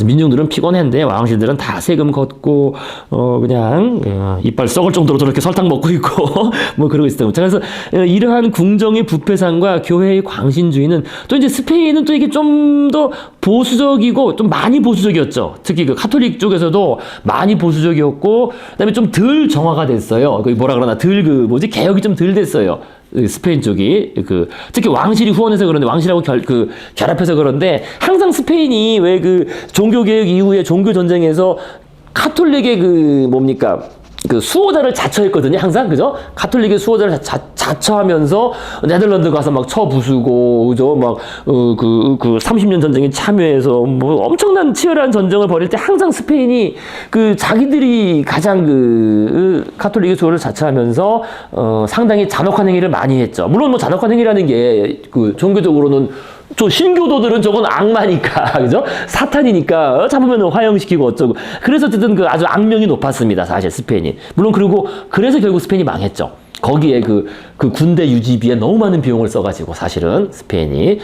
민중들은 피곤했는데 왕실들은 다 세금 걷고 그냥 이빨 썩을 정도로 저렇게 설탕 먹고 있고 뭐 그러고 있었던 거죠. 그래서 이러한 궁정의 부패상과 교회의 광신주의는 또 이제 스페인은 또 이게 좀 더 보수적이고 좀 많이 보수적이었죠. 특히 그 카톨릭 쪽에서도 많이 보수적이었고 그다음에 좀 덜 정화가 됐어요. 그 뭐라 그러나 개혁이 좀 덜 됐어요. 스페인 쪽이 특히 왕실이 후원해서 그런데 왕실하고 결합해서 그런데 항상 스페인이 왜 그 종교 개혁 이후에 종교 전쟁에서 카톨릭의 그 수호자를 자처했거든요, 항상, 그죠? 카톨릭의 수호자를 자처하면서 네덜란드 가서 막 쳐부수고, 그죠? 막, 30년 전쟁에 참여해서 뭐 엄청난 치열한 전쟁을 벌일 때 항상 스페인이 자기들이 가장 카톨릭의 수호를 자처하면서, 상당히 잔혹한 행위를 많이 했죠. 물론 뭐 잔혹한 행위라는 게 종교적으로는 저 신교도들은 저건 악마니까, 그죠? 사탄이니까, 잡으면 화형시키고 어쩌고. 그래서 어쨌든 아주 악명이 높았습니다, 사실 스페인이. 물론 그래서 결국 스페인이 망했죠. 거기에 군대 유지비에 너무 많은 비용을 써가지고 사실은 스페인이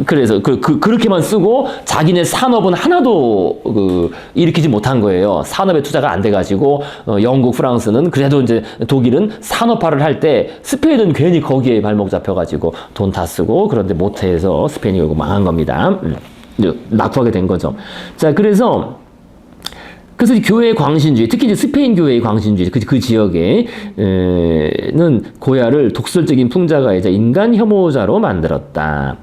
그래서 그렇게만 쓰고 자기네 산업은 하나도 일으키지 못한 거예요. 산업에 투자가 안 돼가지고 영국, 프랑스는 그래도 이제 독일은 산업화를 할 때 스페인은 괜히 거기에 발목 잡혀가지고 돈 다 쓰고 그런데 못해서 스페인이 결국 망한 겁니다. 낙후하게 된 거죠. 자, 그래서 교회의 광신주의, 특히 이제 스페인 교회의 광신주의, 그 지역에는 고야를 독설적인 풍자가이자 인간 혐오자로 만들었다.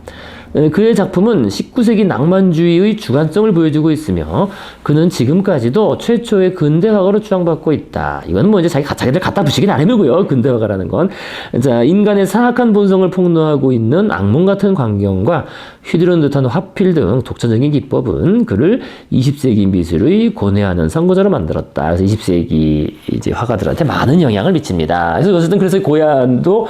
그의 작품은 19세기 낭만주의의 주관성을 보여주고 있으며 그는 지금까지도 최초의 근대화가로 추앙받고 있다. 이건 뭐 이제 자기들 갖다 붙이기 나름이고요. 근대화가라는 건. 자, 인간의 사악한 본성을 폭로하고 있는 악몽 같은 광경과 휘두른 듯한 화필 등 독창적인 기법은 그를 20세기 미술의 고뇌하는 선구자로 만들었다. 그래서 20세기 이제 화가들한테 많은 영향을 미칩니다. 그래서 어쨌든 고얀도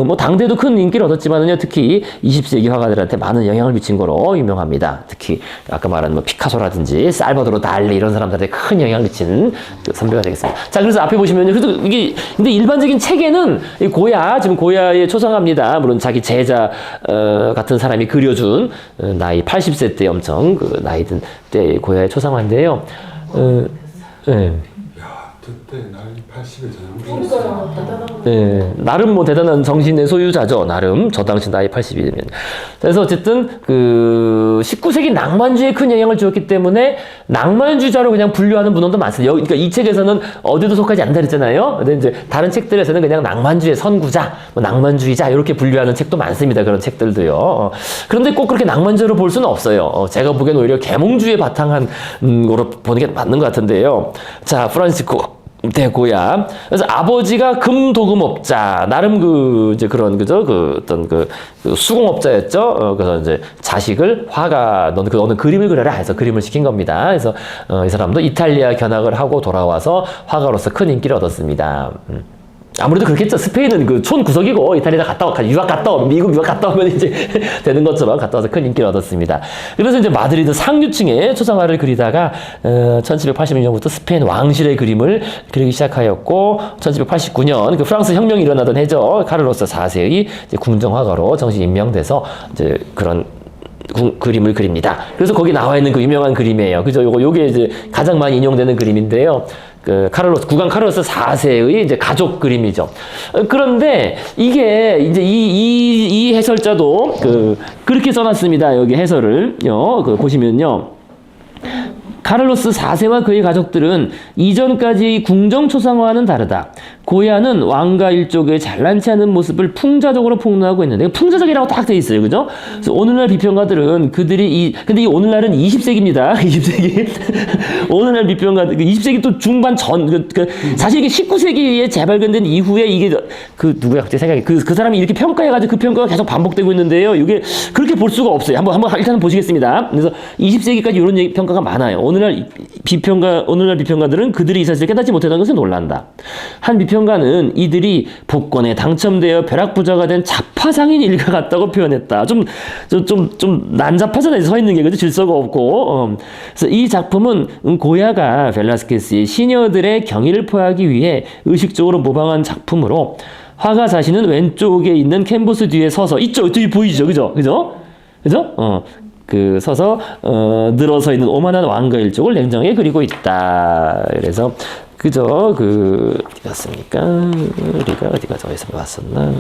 뭐 당대도 큰 인기를 얻었지만은요, 특히 20세기 화가들한테 많은 영향을 미친 거로 유명합니다. 특히 아까 말한 뭐 피카소라든지 살바도르 달리 이런 사람들한테 큰 영향을 미친 선배가 되겠습니다. 자, 그래서 앞에 보시면요, 그래도 이게 근데 일반적인 책에는 지금 고야에 초상합니다. 물론 자기 제자 같은 사람이 그려준 나이 80세 때 엄청 나이 든 때 고야의 초상화인데요. 네. 그때 나이 80에 전향. 네, 나름 뭐 대단한 정신의 소유자죠. 나름 저 당시 나이 80이면. 그래서 어쨌든 19세기 낭만주의에 큰 영향을 주었기 때문에 낭만주의자로 그냥 분류하는 분들도 많습니다. 그러니까 이 책에서는 어디도 속하지 않는다 그랬잖아요. 근데 이제 다른 책들에서는 그냥 낭만주의의 선구자, 뭐 낭만주의자 이렇게 분류하는 책도 많습니다. 그런 책들도요. 그런데 꼭 그렇게 낭만주의로 볼 수는 없어요. 제가 보기엔 오히려 계몽주의에 바탕한 거로 보는 게 맞는 것 같은데요. 자, 프란시스코 대고야. 그래서 아버지가 금도금업자, 나름 이제 그런, 그죠? 어떤 수공업자였죠? 그래서 이제 자식을 너는 그림을 그려라 해서 그림을 시킨 겁니다. 그래서, 이 사람도 이탈리아 견학을 하고 돌아와서 화가로서 큰 인기를 얻었습니다. 아무래도 그렇겠죠. 스페인은 촌구석이고 이탈리아 유학 갔다 오면 미국 유학 갔다 오면 이제 되는 것처럼 갔다 와서 큰 인기를 얻었습니다. 그래서 이제 마드리드 상류층의 초상화를 그리다가 1786년부터 스페인 왕실의 그림을 그리기 시작하였고 1789년 프랑스 혁명이 일어나던 해죠. 카를로스 4세의 궁정화가로 정식 임명돼서 이제 그런 그림을 그립니다. 그래서 거기 나와 있는 유명한 그림이에요. 그죠? 요게 이제 가장 많이 인용되는 그림인데요. 국왕 카를로스 4세의 이제 가족 그림이죠. 그런데 이게 이제 이 해설자도 그렇게 써놨습니다. 여기 해설을요. 보시면요. 카를로스 4세와 그의 가족들은 이전까지 궁정 초상화와는 다르다. 고야는 왕가 일족의 잘난치 않은 모습을 풍자적으로 폭로하고 있는데 풍자적이라고 딱 돼 있어요, 그죠? 그래서 오늘날 비평가들은 근데 이 오늘날은 20세기입니다. 20세기. 오늘날 비평가들 20세기 또 중반 전 사실 이게 19세기에 재발견된 이후에 이게 누구야 갑자기 생각이 그 사람이 이렇게 평가해가지고 그 평가가 계속 반복되고 있는데요. 이게 그렇게 볼 수가 없어요. 한번 일단 보시겠습니다. 그래서 20세기까지 이런 평가가 많아요. 오늘날 비평가들은 그들이 이 사실을 깨닫지 못했다는 것을 놀란다. 한 비평가는 이들이 복권에 당첨되어 벼락부자가 된 자파상인 일가 같다고 표현했다. 좀 난잡하잖아요. 서 있는 게 그죠? 질서가 없고. 그래서 이 작품은 고야가 벨라스케스의 시녀들의 경의를 표하기 위해 의식적으로 모방한 작품으로 화가 자신은 왼쪽에 있는 캔버스 뒤에 서서 뒤 보이죠, 그죠? 서서 늘어서 있는 오만한 왕가 일족을 냉정하게 그리고 있다. 그래서 그죠? 어디 갔습니까? 우리가 어디가 어디서 봤었나?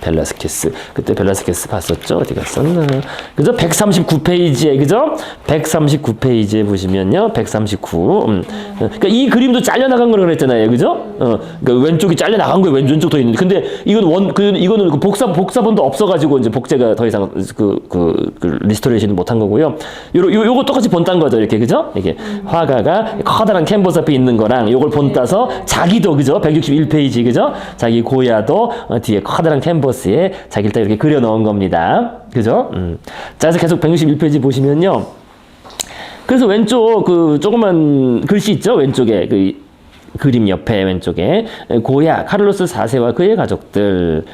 벨라스케스. 그때 벨라스케스 봤었죠? 어디 갔었나? 그죠? 139페이지에, 그죠? 139페이지에 보시면요. 139. 그러니까 이 그림도 잘려나간 거라고 그랬잖아요. 그죠? 그러니까 왼쪽이 잘려나간 거예요. 왼쪽 더 있는데. 근데 이거는 복사본도 없어가지고 이제 복제가 더 이상 리스토레이션을 못한 거고요. 요거 똑같이 본딴 거죠. 이렇게, 그죠? 이게 화가가 커다란 캔버스 앞에 있는 거랑 요걸 본따서 자기도, 그죠? 161페이지, 그죠? 자기 고야도 뒤에 커다란 캔버스에 자기를 딱 이렇게 그려 넣은 겁니다. 그죠? 자, 그래서 계속 161페이지 보시면요. 그래서 왼쪽 조그만 글씨 있죠? 왼쪽에 그림 옆에 왼쪽에 고야 카를로스 4세와 그의 가족들.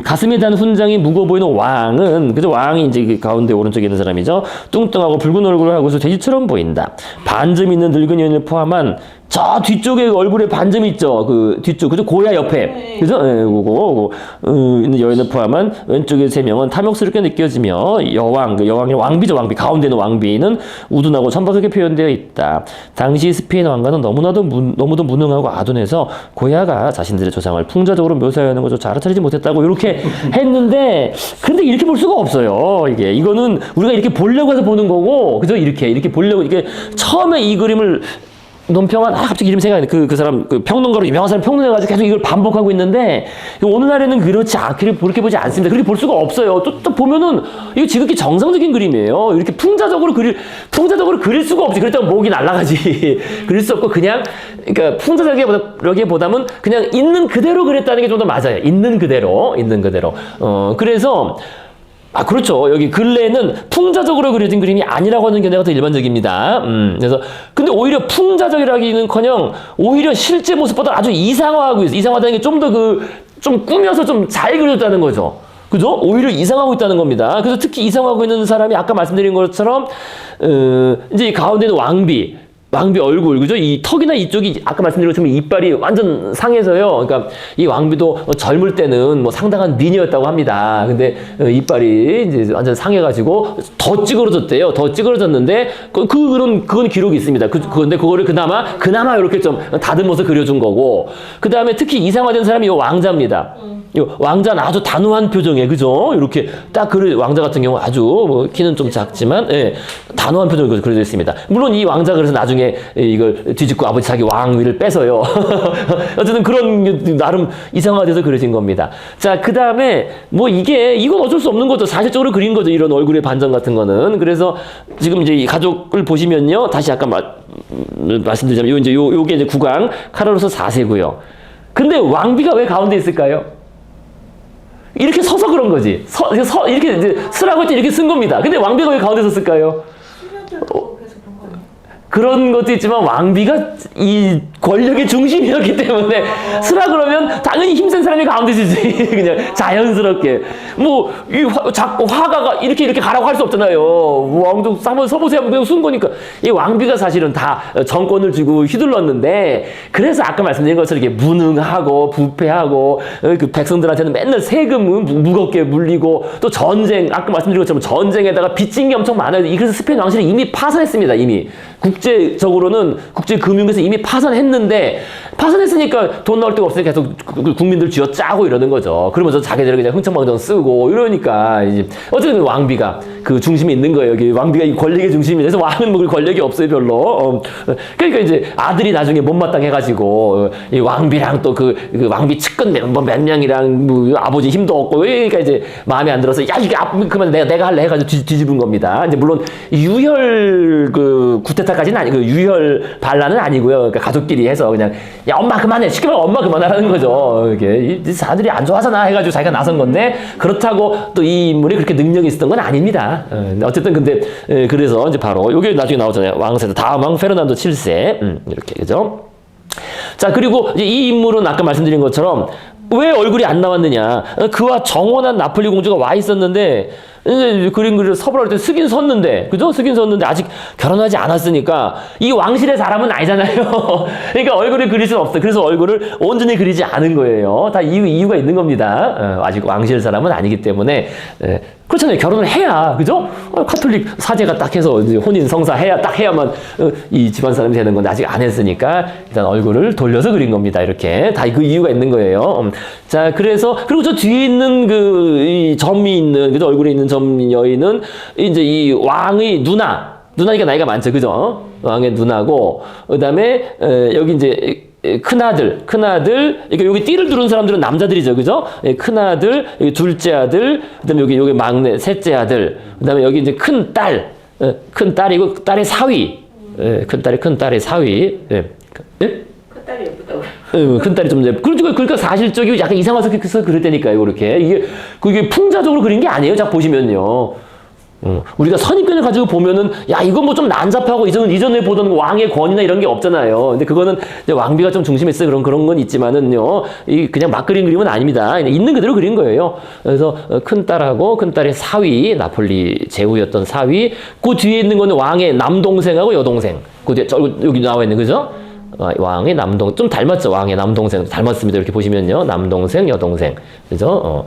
가슴에 단 훈장이 무거워 보이는 왕은, 그죠? 왕이 이제 가운데 오른쪽에 있는 사람이죠. 뚱뚱하고 붉은 얼굴을 하고서 돼지처럼 보인다. 반점 있는 늙은 여인을 포함한 저 뒤쪽에 얼굴에 반점이 있죠. 뒤쪽, 그죠? 고야 옆에. 그죠? 그거, 있는 여인을 포함한 왼쪽에 3명은 탐욕스럽게 느껴지며 여왕이 왕비죠, 왕비. 가운데 있는 왕비는 우둔하고 천박하게 표현되어 있다. 당시 스페인 왕가는 너무도 무능하고 아둔해서 고야가 자신들의 조상을 풍자적으로 묘사하는 것조차 알아차리지 못했다고 이렇게 했는데, 근데 이렇게 볼 수가 없어요. 이거는 우리가 이렇게 보려고 해서 보는 거고, 그죠? 이렇게 보려고, 처음에 이 그림을 논평한 갑자기 이름 생각나네. 그 사람 평론가로 유명한 사람 평론해가지고 계속 이걸 반복하고 있는데 오늘날에는 그렇지 않기를 그렇게 보지 않습니다. 그렇게 볼 수가 없어요. 또 보면은 이거 지극히 정상적인 그림이에요. 이렇게 풍자적으로 그릴 수가 없지. 그랬다고 목이 날아가지. 그릴 수 없고 그러니까 풍자적이기보다는 그냥 있는 그대로 그렸다는 게 좀 더 맞아요. 있는 그대로. 그래서 그렇죠. 여기 근래에는 풍자적으로 그려진 그림이 아니라고 하는 견해가 더 일반적입니다. 그래서 근데 오히려 풍자적이라기는커녕 오히려 실제 모습보다 아주 이상화하고 있어요. 이상화되는 게 좀 더 좀 꾸며서 좀 잘 그렸다는 거죠. 그죠? 오히려 이상하고 있다는 겁니다. 그래서 특히 이상하고 있는 사람이 아까 말씀드린 것처럼 이제 가운데는 왕비 얼굴, 그죠? 이 턱이나 이쪽이 아까 말씀드린 것처럼 이빨이 완전 상해서요. 그러니까 이 왕비도 젊을 때는 뭐 상당한 미녀였다고 합니다. 근데 이빨이 이제 완전 상해가지고 더 찌그러졌대요. 더 찌그러졌는데 그건 기록이 있습니다. 근데 그거를 그나마 이렇게 좀 다듬어서 그려준 거고. 그 다음에 특히 이상화된 사람이 이 왕자입니다. 이 왕자는 아주 단호한 표정에, 그죠? 이렇게 딱 왕자 같은 경우 아주 뭐 키는 좀 작지만 단호한 표정으로 그려져 있습니다. 물론 이 왕자 그래서 나중에 이걸 뒤집고 아버지 자기 왕위를 뺏어요. 어쨌든 그런 나름 이상화돼서 그려진 겁니다. 자, 그 다음에 뭐 이건 어쩔 수 없는 거죠. 사실적으로 그린 거죠. 이런 얼굴의 반전 같은 거는. 그래서 지금 이제 이 가족을 보시면요. 다시 아까 말씀드리자면 요게 이제 국왕 카를로스 4세고요. 근데 왕비가 왜 가운데 있을까요? 이렇게 서서 그런 거지. 이렇게 이제 쓰라고 할 때 이렇게 쓴 겁니다. 근데 왕비가 왜 가운데 섰을까요? 그런 것도 있지만 왕비가 이 권력의 중심이었기 때문에 쓰라 그러면 당연히 힘센 사람이 가운데 서지. 그냥 자연스럽게. 뭐 이 화가가 이렇게 가라고 할 수 없잖아요. 왕족 한번 서보세요 하면 그냥 쓴 거니까. 이 왕비가 사실은 다 정권을 쥐고 휘둘렀는데, 그래서 아까 말씀드린 것처럼 이렇게 무능하고 부패하고 그 백성들한테는 맨날 세금 무겁게 물리고 또 전쟁, 아까 말씀드린 것처럼 전쟁에다가 빚진 게 엄청 많아요. 그래서 스페인 왕실이 이미 파산했습니다. 이미 국제적으로는 국제금융에서 이미 파산했으니까 돈 나올 데가 없으니까 계속 국민들 쥐어짜고 이러는 거죠. 그러면서 자기들은 그냥 흥청망청 쓰고 이러니까 이제 어쨌든 왕비가 그 중심에 있는 거예요. 여기 왕비가 이 권력의 중심이 돼서 왕은 뭐 권력이 없어요 별로. 그러니까 이제 아들이 나중에 못마땅해가지고 이 왕비랑 또 그 왕비 측근 몇 명이랑 뭐 아버지 힘도 없고 그러니까 이제 마음에 안 들어서 야 이게 그만 내가 할래 해가지고 뒤집은 겁니다. 이제 물론 유혈 그 구테타까지는 아니고 유혈 반란은 아니고요. 그러니까 가족끼리 해서 그냥 야 엄마 그만해 시키면 엄마 그만하라는 거죠. 이게 이 사람들이 안 좋아하잖아 해가지고 자기가 나선 건데 그렇다고 또 이 인물이 그렇게 능력이 있었던 건 아닙니다. 어쨌든 근데 그래서 이제 바로 요게 나중에 나오잖아요. 왕세자 다음 왕 페르난도 7세 이렇게 그죠? 자 그리고 이제 이 인물은 아까 말씀드린 것처럼 왜 얼굴이 안 나왔느냐? 그와 정혼한 나폴리 공주가 와 있었는데 그림 그려 서버할 때 쓰긴 섰는데 그죠? 쓰긴 섰는데 아직 결혼하지 않았으니까 이 왕실의 사람은 아니잖아요. 그러니까 얼굴을 그릴 수는 없어요. 그래서 얼굴을 온전히 그리지 않은 거예요. 다 이유가 있는 겁니다. 아직 왕실 사람은 아니기 때문에 그렇잖아요. 결혼을 해야 그죠? 카톨릭 사제가 딱 해서 이제 혼인 성사 해야 딱 해야만 이 집안 사람이 되는 건데 아직 안 했으니까 일단 얼굴을 돌려서 그린 겁니다. 이렇게 다 그 이유가 있는 거예요. 자 그래서 그리고 저 뒤에 있는 이 점이 있는 그죠? 얼굴에 있는 점 여인은 이제 이 왕의 누나니까 나이가 많죠, 그죠? 왕의 누나고 그다음에 여기 이제 큰아들, 그러니까 여기 띠를 두른 사람들은 남자들이죠, 그죠? 큰아들, 여기 둘째 아들, 그다음에 여기 막내, 셋째 아들, 그다음에 여기 이제 큰 딸이고 딸의 사위, 큰 딸의 사위, 큰딸이 예쁘다고. 큰 딸이 좀 그러니까 사실적이고 약간 이상해서 그랬다니까요, 그렇게 그게 풍자적으로 그린 게 아니에요, 자 보시면요. 우리가 선입견을 가지고 보면은 야 이건 뭐 좀 난잡하고 이전에 보던 왕의 권위나 이런 게 없잖아요. 근데 그거는 이제 왕비가 좀 중심에 있어요. 그런 건 있지만은요. 이 그냥 막 그린 그림은 아닙니다. 그냥 있는 그대로 그린 거예요. 그래서 큰 딸하고 큰 딸의 사위 나폴리 제후였던 사위 그 뒤에 있는 거는 왕의 남동생하고 여동생. 그 뒤에 여기 나와 있는 그죠? 왕의 좀 닮았죠. 왕의 남동생 닮았습니다. 이렇게 보시면요. 남동생, 여동생. 그죠?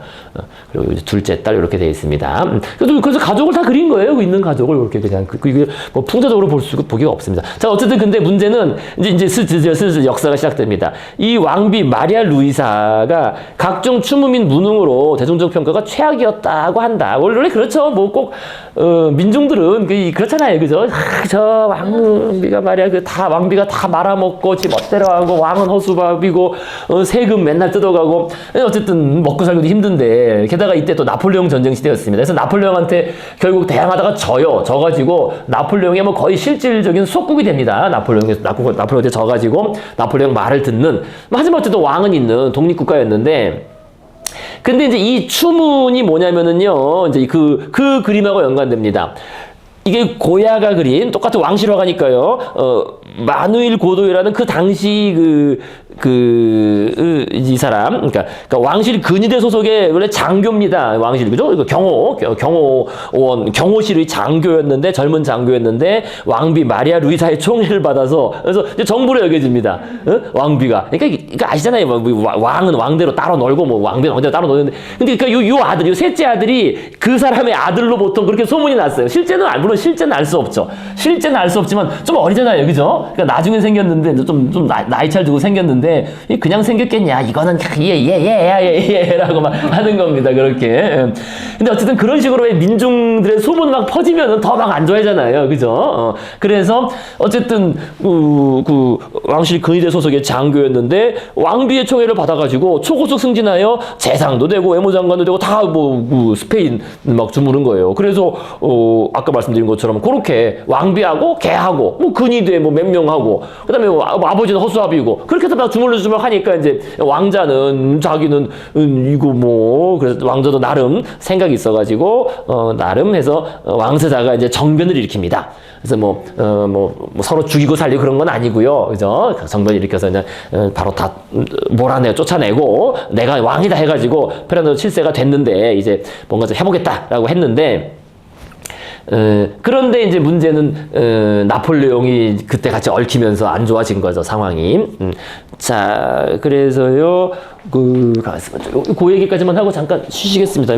그리고 이제 둘째 딸 이렇게 되어 있습니다. 그래서 가족을 다 그린 거예요. 그 있는 가족을 이렇게 그냥 이게 뭐 풍자적으로 보기가 없습니다. 자, 어쨌든 근데 문제는 이제 슬슬 역사가 시작됩니다. 이 왕비 마리아 루이사가 각종 추무 및 무능으로 대중적 평가가 최악이었다고 한다. 원래 그렇죠. 뭐 꼭 민중들은 그렇잖아요. 그죠? 저 왕비가 말이야 왕비가 다 말아먹고 지 멋대로 하고 왕은 허수아비고 세금 맨날 뜯어가고 어쨌든 먹고 살기도 힘든데 게다가 이때 또 나폴레옹 전쟁 시대였습니다. 그래서 나폴레옹한테 결국 대항하다가 져가지고 나폴레옹이 뭐 거의 실질적인 속국이 됩니다. 나폴레옹한테 져가지고 나폴레옹 말을 듣는 하지만 어쨌든 왕은 있는 독립국가였는데 근데 이제 이 추문이 뭐냐면은요 이제 그 그림하고 연관됩니다. 이게 고야가 그린 똑같은 왕실화가니까요. 마누일 고도이라는 그 당시 이 사람, 그러니까 왕실 근위대 소속의 원래 장교입니다. 왕실 그죠? 이거 경호실의 장교였는데 젊은 장교였는데 왕비 마리아 루이사의 총애를 받아서 그래서 이제 정부로 여겨집니다. 왕비가. 그러니까 아시잖아요. 왕은 왕대로 따로 놀고 뭐 왕비는 왕대로 따로 놀는데 근데 요 아들, 요 셋째 아들이 그 사람의 아들로 보통 그렇게 소문이 났어요. 물론 실제는 알 수 없죠. 실제는 알 수 없지만 좀 어리잖아요, 그죠? 그러니까 나중에 생겼는데 좀 나이 차를 두고 생겼는데 그냥 생겼겠냐? 이거는 예라고 막 하는 겁니다, 그렇게. 근데 어쨌든 그런 식으로 민중들의 소문 막 퍼지면은 더 막 안 좋아하잖아요, 그죠? 그래서 어쨌든 그 왕실 근위대 소속의 장교였는데 왕비의 총애를 받아가지고 초고속 승진하여 재상도 되고 외무장관도 되고 다 스페인 막 주무른 거예요. 그래서 아까 말씀드린 것처럼 그렇게 왕비하고 걔하고 근위대 몇 명하고 그다음에 아버지는 허수아비고 그렇게 해서 막 주물러 하니까 이제 왕자는 자기는 이거 그래서 왕자도 나름 생각이 있어가지고 나름 해서 왕세자가 이제 정변을 일으킵니다. 그래서 서로 죽이고 살리고 그런 건 아니고요, 그죠? 정변을 일으켜서 그냥 바로 다 몰아내고 쫓아내고 내가 왕이다 해가지고 페르난도 7세가 됐는데 이제 뭔가 좀 해보겠다라고 했는데. 그런데 이제 문제는 나폴레옹이 그때 같이 얽히면서 안 좋아진 거죠, 상황이. 자, 그래서요 가만있어요. 그 얘기까지만 하고 잠깐 쉬시겠습니다.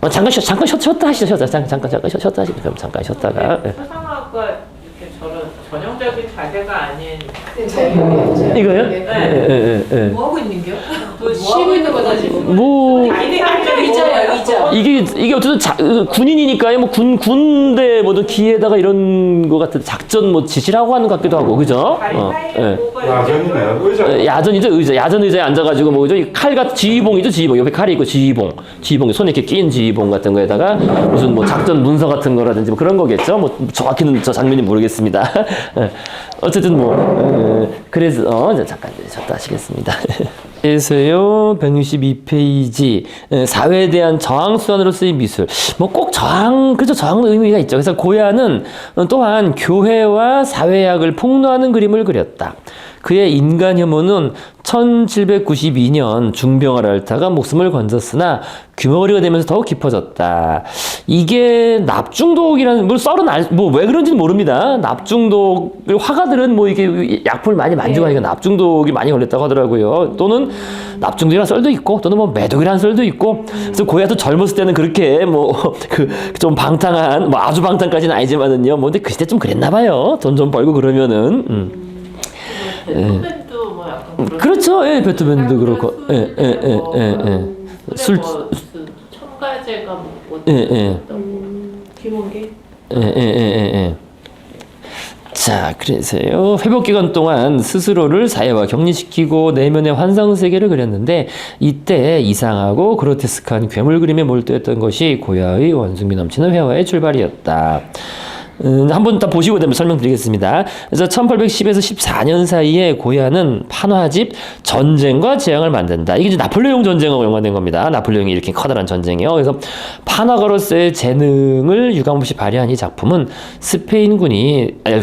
잠깐 쉬었다 하시죠. 잠깐 쉬었다 하시죠. 그럼 잠깐 쉬었다가. 서상화가 이렇게 저런 전형적인 자세가 아닌 네, 이거요? 네. 예. 뭐 하고 있는겨? 쉬고 있는 거다 지금. 뭐 의자야 의자. 이게 어쨌든 군인이니까요. 뭐 군대 뭐든 기에다가 이런 거 같은 작전 뭐 지시라고 하는 것 같기도 하고 그죠? 예. 야전이네요. 의자. 야전이죠. 야전 의자에 앉아가지고 뭐 그죠? 칼같 지휘봉이죠. 지휘봉 옆에 칼이 있고 지휘봉 손에 이렇게 낀 지휘봉 같은 거에다가 무슨 뭐 작전 문서 같은 거라든지 뭐 그런 거겠죠. 뭐 정확히는 저 장면이 모르겠습니다. 어쨌든 뭐 그래서 잠깐 쉬었다 하시겠습니다. 그래서요 162페이지 사회에 대한 저항 수단으로 쓰인 미술 뭐 꼭 저항 그죠 저항 의미가 있죠. 그래서 고야는 또한 교회와 사회학을 폭로하는 그림을 그렸다. 그의 인간 혐오는 1792년 중병을 앓다가 목숨을 건졌으나 규모거리가 되면서 더욱 깊어졌다. 이게 납중독이라는 뭐 썰은 뭐 왜 그런지는 모릅니다. 납중독 화가들은 뭐 이게 약품을 많이 만지고하니까 납중독이 많이 걸렸다고 하더라고요. 또는 납중독이라는 썰도 있고 또는 뭐 매독이라는 썰도 있고. 그래서 고야도 젊었을 때는 그렇게 뭐 그 좀 방탕한 뭐 아주 방탕까지는 아니지만은요. 뭐 근데 그 시대 좀 그랬나 봐요. 돈 좀 벌고 그러면은. 베토벤도 뭐 약간 그렇죠. 예, 베토벤도 그렇고. 술 첨가제가 뭐 귀mon게. 자, 그래서요. 회복 기간 동안 스스로를 사회와 격리시키고 내면의 환상 세계를 그렸는데 이때 이상하고 그로테스크한 괴물 그림에 몰두했던 것이 고야의 원숭미 넘치는 회화의 출발이었다. 한번 다 보시고 되면 설명드리겠습니다. 그래서 1810에서 14년 사이에 고야는 판화집 전쟁과 재앙을 만든다. 이게 이제 나폴레옹 전쟁하고 연관된 겁니다. 나폴레옹이 일으킨 커다란 전쟁이요. 그래서 판화가로서의 재능을 유감없이 발휘한 이 작품은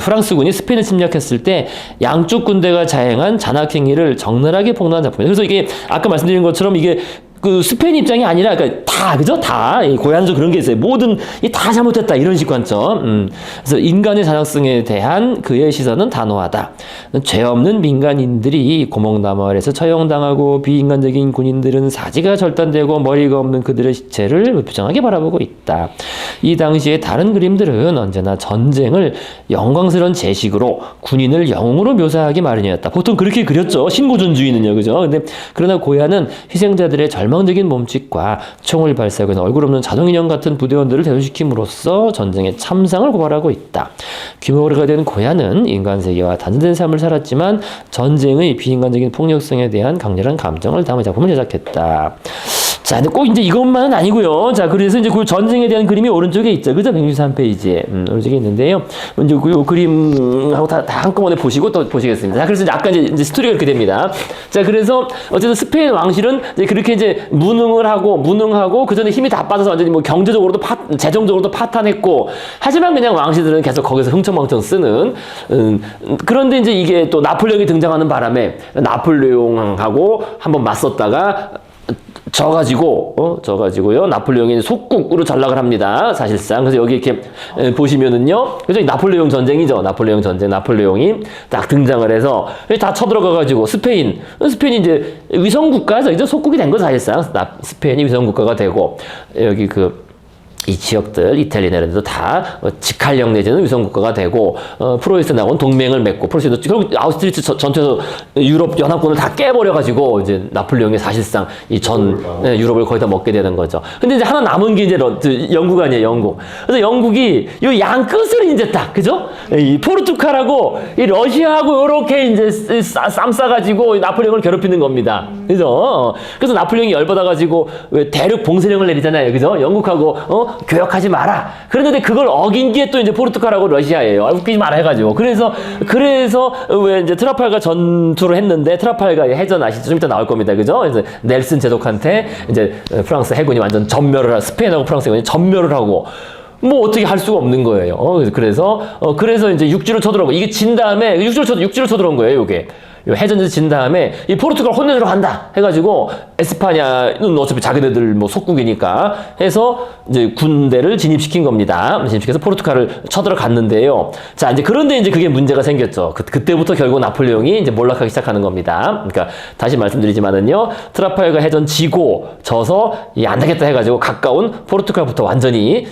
프랑스군이 스페인을 침략했을 때 양쪽 군대가 자행한 잔악행위를 적나라하게 폭로한 작품이에요. 그래서 이게 아까 말씀드린 것처럼 이게 그 스페인 입장이 아니라 그러니까 다 그죠 다 고야는 그런 게 있어요. 모든 이 다 잘못했다 이런 식 관점. 그래서 인간의 잔악성에 대한 그의 시선은 단호하다. 죄 없는 민간인들이 고목나무 아래서 처형당하고 비인간적인 군인들은 사지가 절단되고 머리가 없는 그들의 시체를 무표정하게 바라보고 있다. 이 당시의 다른 그림들은 언제나 전쟁을 영광스러운 제식으로 군인을 영웅으로 묘사하기 마련이었다. 보통 그렇게 그렸죠. 신고전주의는요, 그죠? 근데 그러나 고야는 희생자들의 절망적인 몸짓과 총을 발사하고 있는 얼굴 없는 자동인형 같은 부대원들을 대조시킴으로써 전쟁의 참상을 고발하고 있다. 규모가 된 고야는 인간 세계와 단절된 삶을 살았지만 전쟁의 비인간적인 폭력성에 대한 강렬한 감정을 담은 작품을 제작했다. 자, 근데 꼭 이제 이것만은 아니고요. 자, 그래서 이제 그 전쟁에 대한 그림이 오른쪽에 있죠. 그죠? 163페이지에. 오른쪽에 있는데요. 먼저 그 그림하고 다 한꺼번에 보시고 또 보시겠습니다. 자, 그래서 약간 이제 스토리가 이렇게 됩니다. 자, 그래서 어쨌든 스페인 왕실은 이제 그렇게 이제 무능하고 그 전에 힘이 다 빠져서 완전히 뭐 경제적으로도 재정적으로도 파탄했고 하지만 그냥 왕실들은 계속 거기서 흥청망청 쓰는 그런데 이제 이게 또 나폴레옹이 등장하는 바람에 나폴레옹하고 한번 맞섰다가 져가지고요. 나폴레옹이 속국으로 전락을 합니다. 사실상. 그래서 여기 이렇게 보시면은요. 그죠? 나폴레옹 전쟁이죠. 나폴레옹 전쟁. 나폴레옹이 딱 등장을 해서 다 쳐들어가가지고 스페인이 이제 위성국가죠. 이제 속국이 된 거 사실상. 스페인이 위성국가가 되고 여기 이 지역들, 이탈리아 이런 데도 다 직할령 내지는 위성국가가 되고 프로이센하고는 동맹을 맺고 프로이센도 결국 아우스트리츠 전투에서 유럽 연합군을 다 깨버려가지고 이제 나폴레옹이 사실상 유럽을 거의 다 먹게 되는 거죠. 근데 이제 하나 남은 게 이제 영국 아니에요, 영국. 그래서 영국이 이 양 끝을 이제 딱 그죠? 이 포르투갈하고 이 러시아하고 이렇게 이제 쌈 싸가지고 나폴레옹을 괴롭히는 겁니다. 그죠? 그래서 나폴레옹이 열받아가지고 왜 대륙 봉쇄령을 내리잖아요, 그죠? 영국하고 교역하지 마라. 그런데 그걸 어긴 게 또 이제 포르투갈하고 러시아예요. 웃기지 마라 해가지고. 그래서 왜 이제 트라팔가 전투를 했는데 트라팔가 해전 아시죠? 좀 이따 나올 겁니다. 그죠? 그래서 넬슨 제독한테 이제 프랑스 해군이 완전 스페인하고 프랑스 해군이 전멸을 하고 뭐 어떻게 할 수가 없는 거예요. 그래서 이제 육지로 쳐들어오고 이게 진 다음에 육지로 쳐들어온 거예요, 이게. 해전에서 진 다음에 이 포르투갈 혼내주러 간다 해가지고 에스파냐는 어차피 자기네들 뭐 속국이니까 해서 이제 군대를 진입시킨 겁니다. 진입시켜서 포르투갈을 쳐들어갔는데요. 자, 이제 그런데 이제 그게 문제가 생겼죠. 그때부터 결국 나폴레옹이 이제 몰락하기 시작하는 겁니다. 그러니까 다시 말씀드리지만은요, 트라팔가 해전 져서 안 되겠다 해가지고 가까운 포르투갈부터 완전히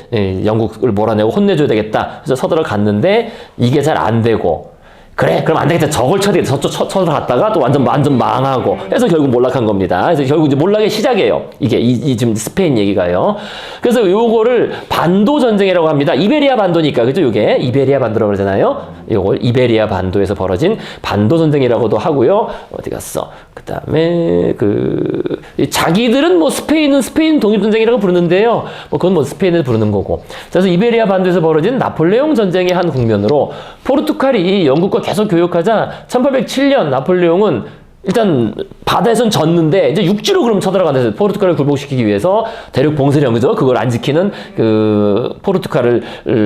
영국을 몰아내고 혼내줘야 되겠다. 그래서 서들어갔는데 이게 잘 안 되고. 그래, 그럼 안 되겠다. 저걸 쳐야 되겠다. 저쪽 쳐들어갔다가 또 완전 망하고. 그래서 결국 몰락한 겁니다. 그래서 결국 이제 몰락의 시작이에요. 이게, 지금 스페인 얘기가요. 그래서 요거를 반도 전쟁이라고 합니다. 이베리아 반도니까, 그죠? 요게 이베리아 반도라고 그러잖아요. 요걸 이베리아 반도에서 벌어진 반도 전쟁이라고도 하고요. 어디 갔어? 그 다음에, 자기들은 뭐 스페인은 스페인 독립전쟁이라고 부르는데요. 뭐 그건 뭐 스페인을 부르는 거고. 그래서 이베리아 반도에서 벌어진 나폴레옹 전쟁의 한 국면으로 포르투갈이 영국과 계속 교역하자 1807년 나폴레옹은 일단 바다에선 졌는데 이제 육지로 그럼 쳐들어간다. 포르투갈을 굴복시키기 위해서 대륙 봉쇄령, 그죠? 그걸 안 지키는 포르투갈을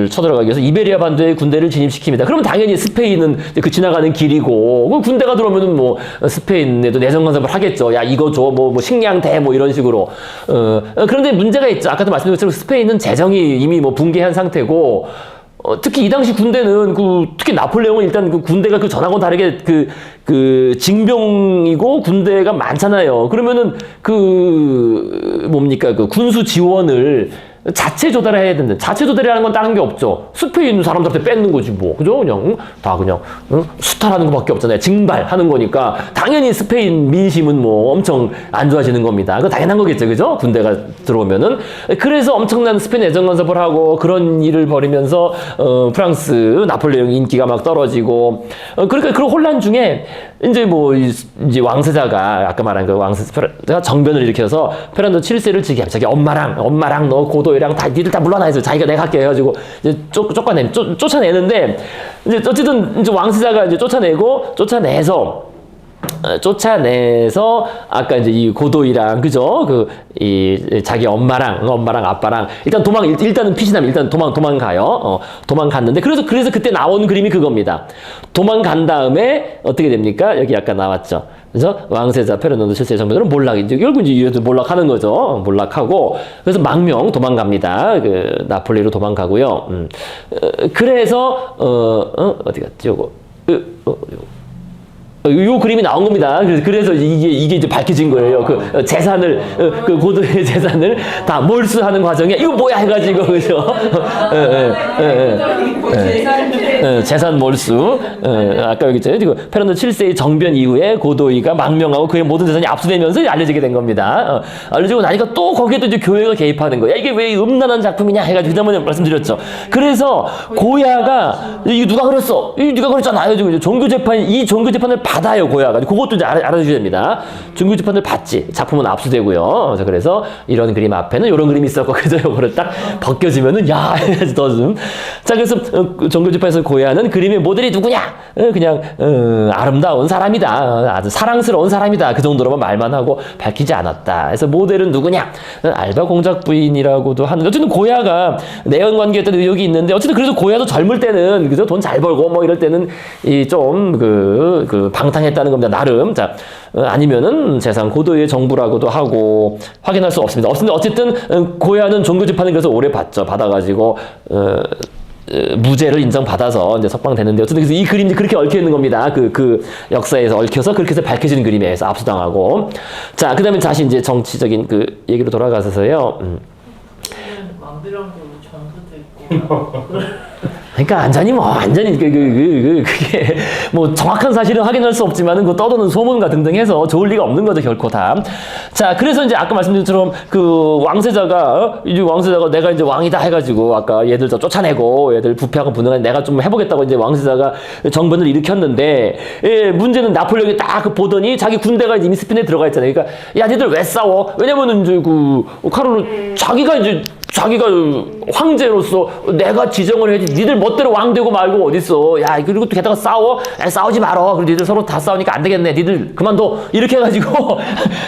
쳐들어가기 위해서 이베리아 반도에 군대를 진입시킵니다. 그러면 당연히 스페인은 그 지나가는 길이고, 그 군대가 들어오면은 뭐 스페인에도 내정 간섭을 하겠죠. 야, 이거 줘, 뭐 식량 대, 뭐 이런 식으로. 그런데 문제가 있죠. 아까도 말씀드린 것처럼 스페인은 재정이 이미 뭐 붕괴한 상태고, 특히 이 당시 군대는 특히 나폴레옹은 일단 군대가 전하고는 다르게 징병이고 군대가 많잖아요. 그러면은 뭡니까 군수 지원을 자체 조달해야 된다. 자체 조달이라는 건 다른 게 없죠. 스페인 사람들한테 뺏는 거지 뭐. 그죠? 그냥 다 그냥 수탈하는 것밖에 없잖아요. 징발하는 거니까 당연히 스페인 민심은 뭐 엄청 안 좋아지는 겁니다. 그거 당연한 거겠죠. 그죠? 군대가 들어오면은. 그래서 엄청난 스페인 애정 간섭을 하고 그런 일을 벌이면서 프랑스 나폴레옹 인기가 막 떨어지고 그러니까 그런 혼란 중에 이제 왕세자가 아까 말한 왕세자가 정변을 일으켜서 페르난도 7세를 즉위합니다. 자기 엄마랑 너 고도이랑 다 니들 다 물러나 있어. 자기가 내가 할게 해가지고 이제 쫓아내는데 이제 어쨌든 이제 왕세자가 이제 쫓아내서 아까 이제 이 고도이랑 그죠? 자기 엄마랑 아빠랑 일단은 피신하면 일단 도망가요. 도망갔는데 그래서 그때 나온 그림이 그겁니다. 도망간 다음에 어떻게 됩니까? 여기 아까 나왔죠. 그래서 왕세자 페르난도 7세의 정변으로 결국 이제 몰락하는 거죠. 몰락하고 그래서 망명 도망갑니다. 나폴리로 도망가고요. 그래서 어디 갔지? 요거 요 그림이 나온 겁니다. 그래서 이게 이제 밝혀진 거예요. 재산을, 고도의 재산을 다 몰수하는 과정에, 이거 뭐야 해가지고, 그죠? 재산 몰수. 아까 여기 있잖아요. 지금 페르난도 7세의 정변 이후에 고도이가 망명하고 그의 모든 재산이 압수되면서 알려지게 된 겁니다. 알려지고 나니까 또 거기에도 이제 교회가 개입하는 거야. 이게 왜 음란한 작품이냐 해가지고, 지난번에 말씀드렸죠. 그래서 고야가, 이거 누가 그랬어? 이거 네가 그랬잖아. 해가지고 이 종교재판을 받아요, 고야가. 그것도 이제 알아주셔야 됩니다. 종교재판을 받지. 작품은 압수되고요. 그래서 이런 그림 앞에는 이런 그림이 있었고, 그래서 이거를 딱 벗겨지면은, 야! 해가지고 더 좀. 자, 그래서 종교재판에서 고야는 그림의 모델이 누구냐? 그냥, 아름다운 사람이다. 아주 사랑스러운 사람이다. 그 정도로만 말만 하고 밝히지 않았다. 그래서 모델은 누구냐? 알바 공작 부인이라고도 하는데, 어쨌든 고야가 내연 관계했던 의혹이 있는데, 어쨌든 그래서 고야도 젊을 때는, 그죠? 돈 잘 벌고, 뭐 이럴 때는, 방탕했다는 겁니다. 나름. 자, 아니면은 재산 고도의 정부라고도 하고 확인할 수 없습니다. 어쨌든 고야는 종교재판을 그래서 오래 받아가지고 무죄를 인정받아서 이제 석방되는데 어쨌든 그래서 이 그림이 그렇게 얽혀 있는 겁니다. 그 역사에서 얽혀서 그렇게 해서 밝혀지는 그림에서 압수당하고. 자, 그다음에 다시 이제 정치적인 얘기로 돌아가서요. 왕비랑도 전부도 있고. 그러니까 완전히 그게 뭐 정확한 사실은 확인할 수 없지만은 떠도는 소문과 등등 해서 좋을 리가 없는 거죠, 결코 다. 자, 그래서 이제 아까 말씀드린 것처럼 왕세자가 내가 이제 왕이다 해가지고 아까 얘들 쫓아내고 얘들 부패하고 분능한 내가 좀 해보겠다고 이제 왕세자가 정변을 일으켰는데, 문제는 나폴레옹이 딱 보더니 자기 군대가 이미 스페인에 들어가 있잖아요. 그러니까 야, 니들 왜 싸워? 왜냐면은 이제 카를로 자기가 황제로서 내가 지정을 해야지. 니들 멋대로 왕 되고 말고 어딨어. 야, 그리고 또 게다가 싸워? 싸우지 말어. 그리고 니들 서로 다 싸우니까 안 되겠네. 니들 그만둬. 이렇게 해가지고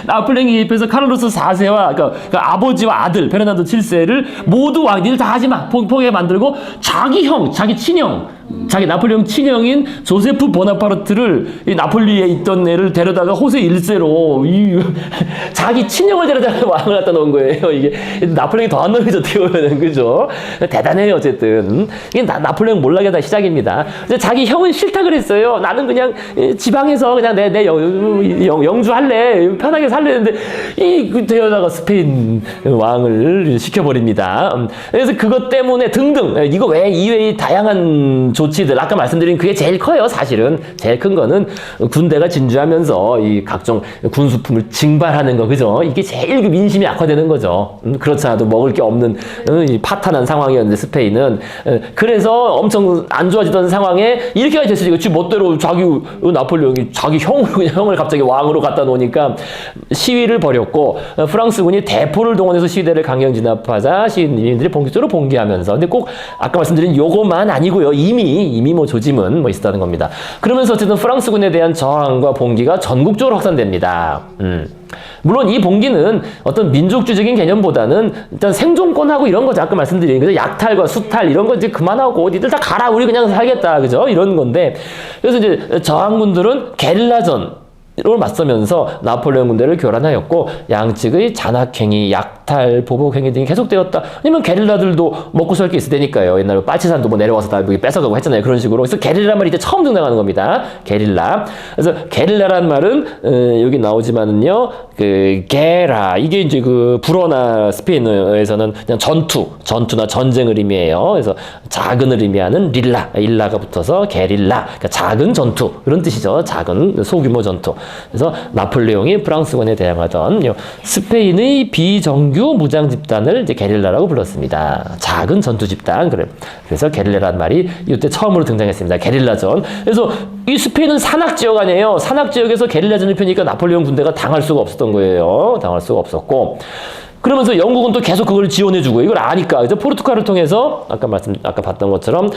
나폴레옹이 입에서 카를로스 4세와 그러니까 아버지와 아들 페르난도 7세를 모두 왕, 니들 다 하지 마. 포기하게 만들고 자기 친형, 자기 나폴레옹 친형인 조세프 보나파르트를 이 나폴리에 있던 애를 데려다가 호세 1세로 자기 친형을 데려다가 왕을 갖다 놓은 거예요. 이게 나폴레옹이 더한 놈이죠, 어떻게 보면은. 그죠? 그죠? 대단해요, 어쨌든. 이게 나폴레옹 몰락의 다 시작입니다. 근데 자기 형은 싫다 그랬어요. 나는 그냥 지방에서 그냥 내 영주할래. 편하게 살래는데, 되어다가 스페인 왕을 시켜버립니다. 그래서 그것 때문에 등등, 이거 외에 이외의 다양한 조치들, 아까 말씀드린 그게 제일 커요, 사실은. 제일 큰 거는 군대가 진주하면서 이 각종 군수품을 징발하는 거, 그죠? 이게 제일 그 민심이 악화되는 거죠. 그렇지 않아도 먹을 게 없는 파탄한 상황이었는데, 스페인은. 그래서 엄청 안 좋아지던 상황에 이렇게까지 됐으니까 지 멋대로 자기 나폴레옹이 자기 형을 갑자기 왕으로 갖다 놓으니까 시위를 벌였고, 프랑스군이 대포를 동원해서 시위대를 강경 진압하자 시민들이 본격적으로 봉기하면서, 근데 꼭 아까 말씀드린 요거만 아니고요. 이미 뭐 조짐은 뭐 있었다는 겁니다. 그러면서 어쨌든 프랑스군에 대한 저항과 봉기가 전국적으로 확산됩니다. 물론 이 봉기는 어떤 민족주의적인 개념보다는 일단 생존권하고 이런 거죠. 아까 말씀드린 그래서 약탈과 수탈 이런 거 이제 그만하고 니들 다 가라, 우리 그냥 살겠다, 그죠? 이런 건데, 그래서 이제 저항군들은 게릴라전 로 맞서면서 나폴레옹 군대를 교란하였고, 양측의 잔악행위, 약탈, 보복행위 등이 계속되었다. 왜냐면 게릴라들도 먹고 살 게 있을 테니까요. 옛날에 빨치산도 뭐 내려와서 다 뺏어가고 했잖아요. 그런 식으로. 그래서 게릴라 말이 이제 처음 등장하는 겁니다. 게릴라. 그래서 게릴라란 말은 여기 나오지만은요, 그 게라, 이게 이제 그 불어나 스페인어에서는 그냥 전투나 전쟁을 의미해요. 그래서 작은을 의미하는 일라가 붙어서 게릴라, 그러니까 작은 전투, 그런 뜻이죠. 작은 소규모 전투. 그래서 나폴레옹이 프랑스군에 대항하던 스페인의 비정규 무장 집단을 이제 게릴라라고 불렀습니다. 작은 전투 집단. 그래서 게릴라란 말이 이때 처음으로 등장했습니다. 게릴라전. 그래서 이 스페인은 산악 지역 아니에요. 산악 지역에서 게릴라전을 펴니까 나폴레옹 군대가 당할 수가 없었던 거예요. 당할 수가 없었고. 그러면서 영국은 또 계속 그걸 지원해주고, 이걸 아니까. 그래서 포르투갈을 통해서, 아까 봤던 것처럼,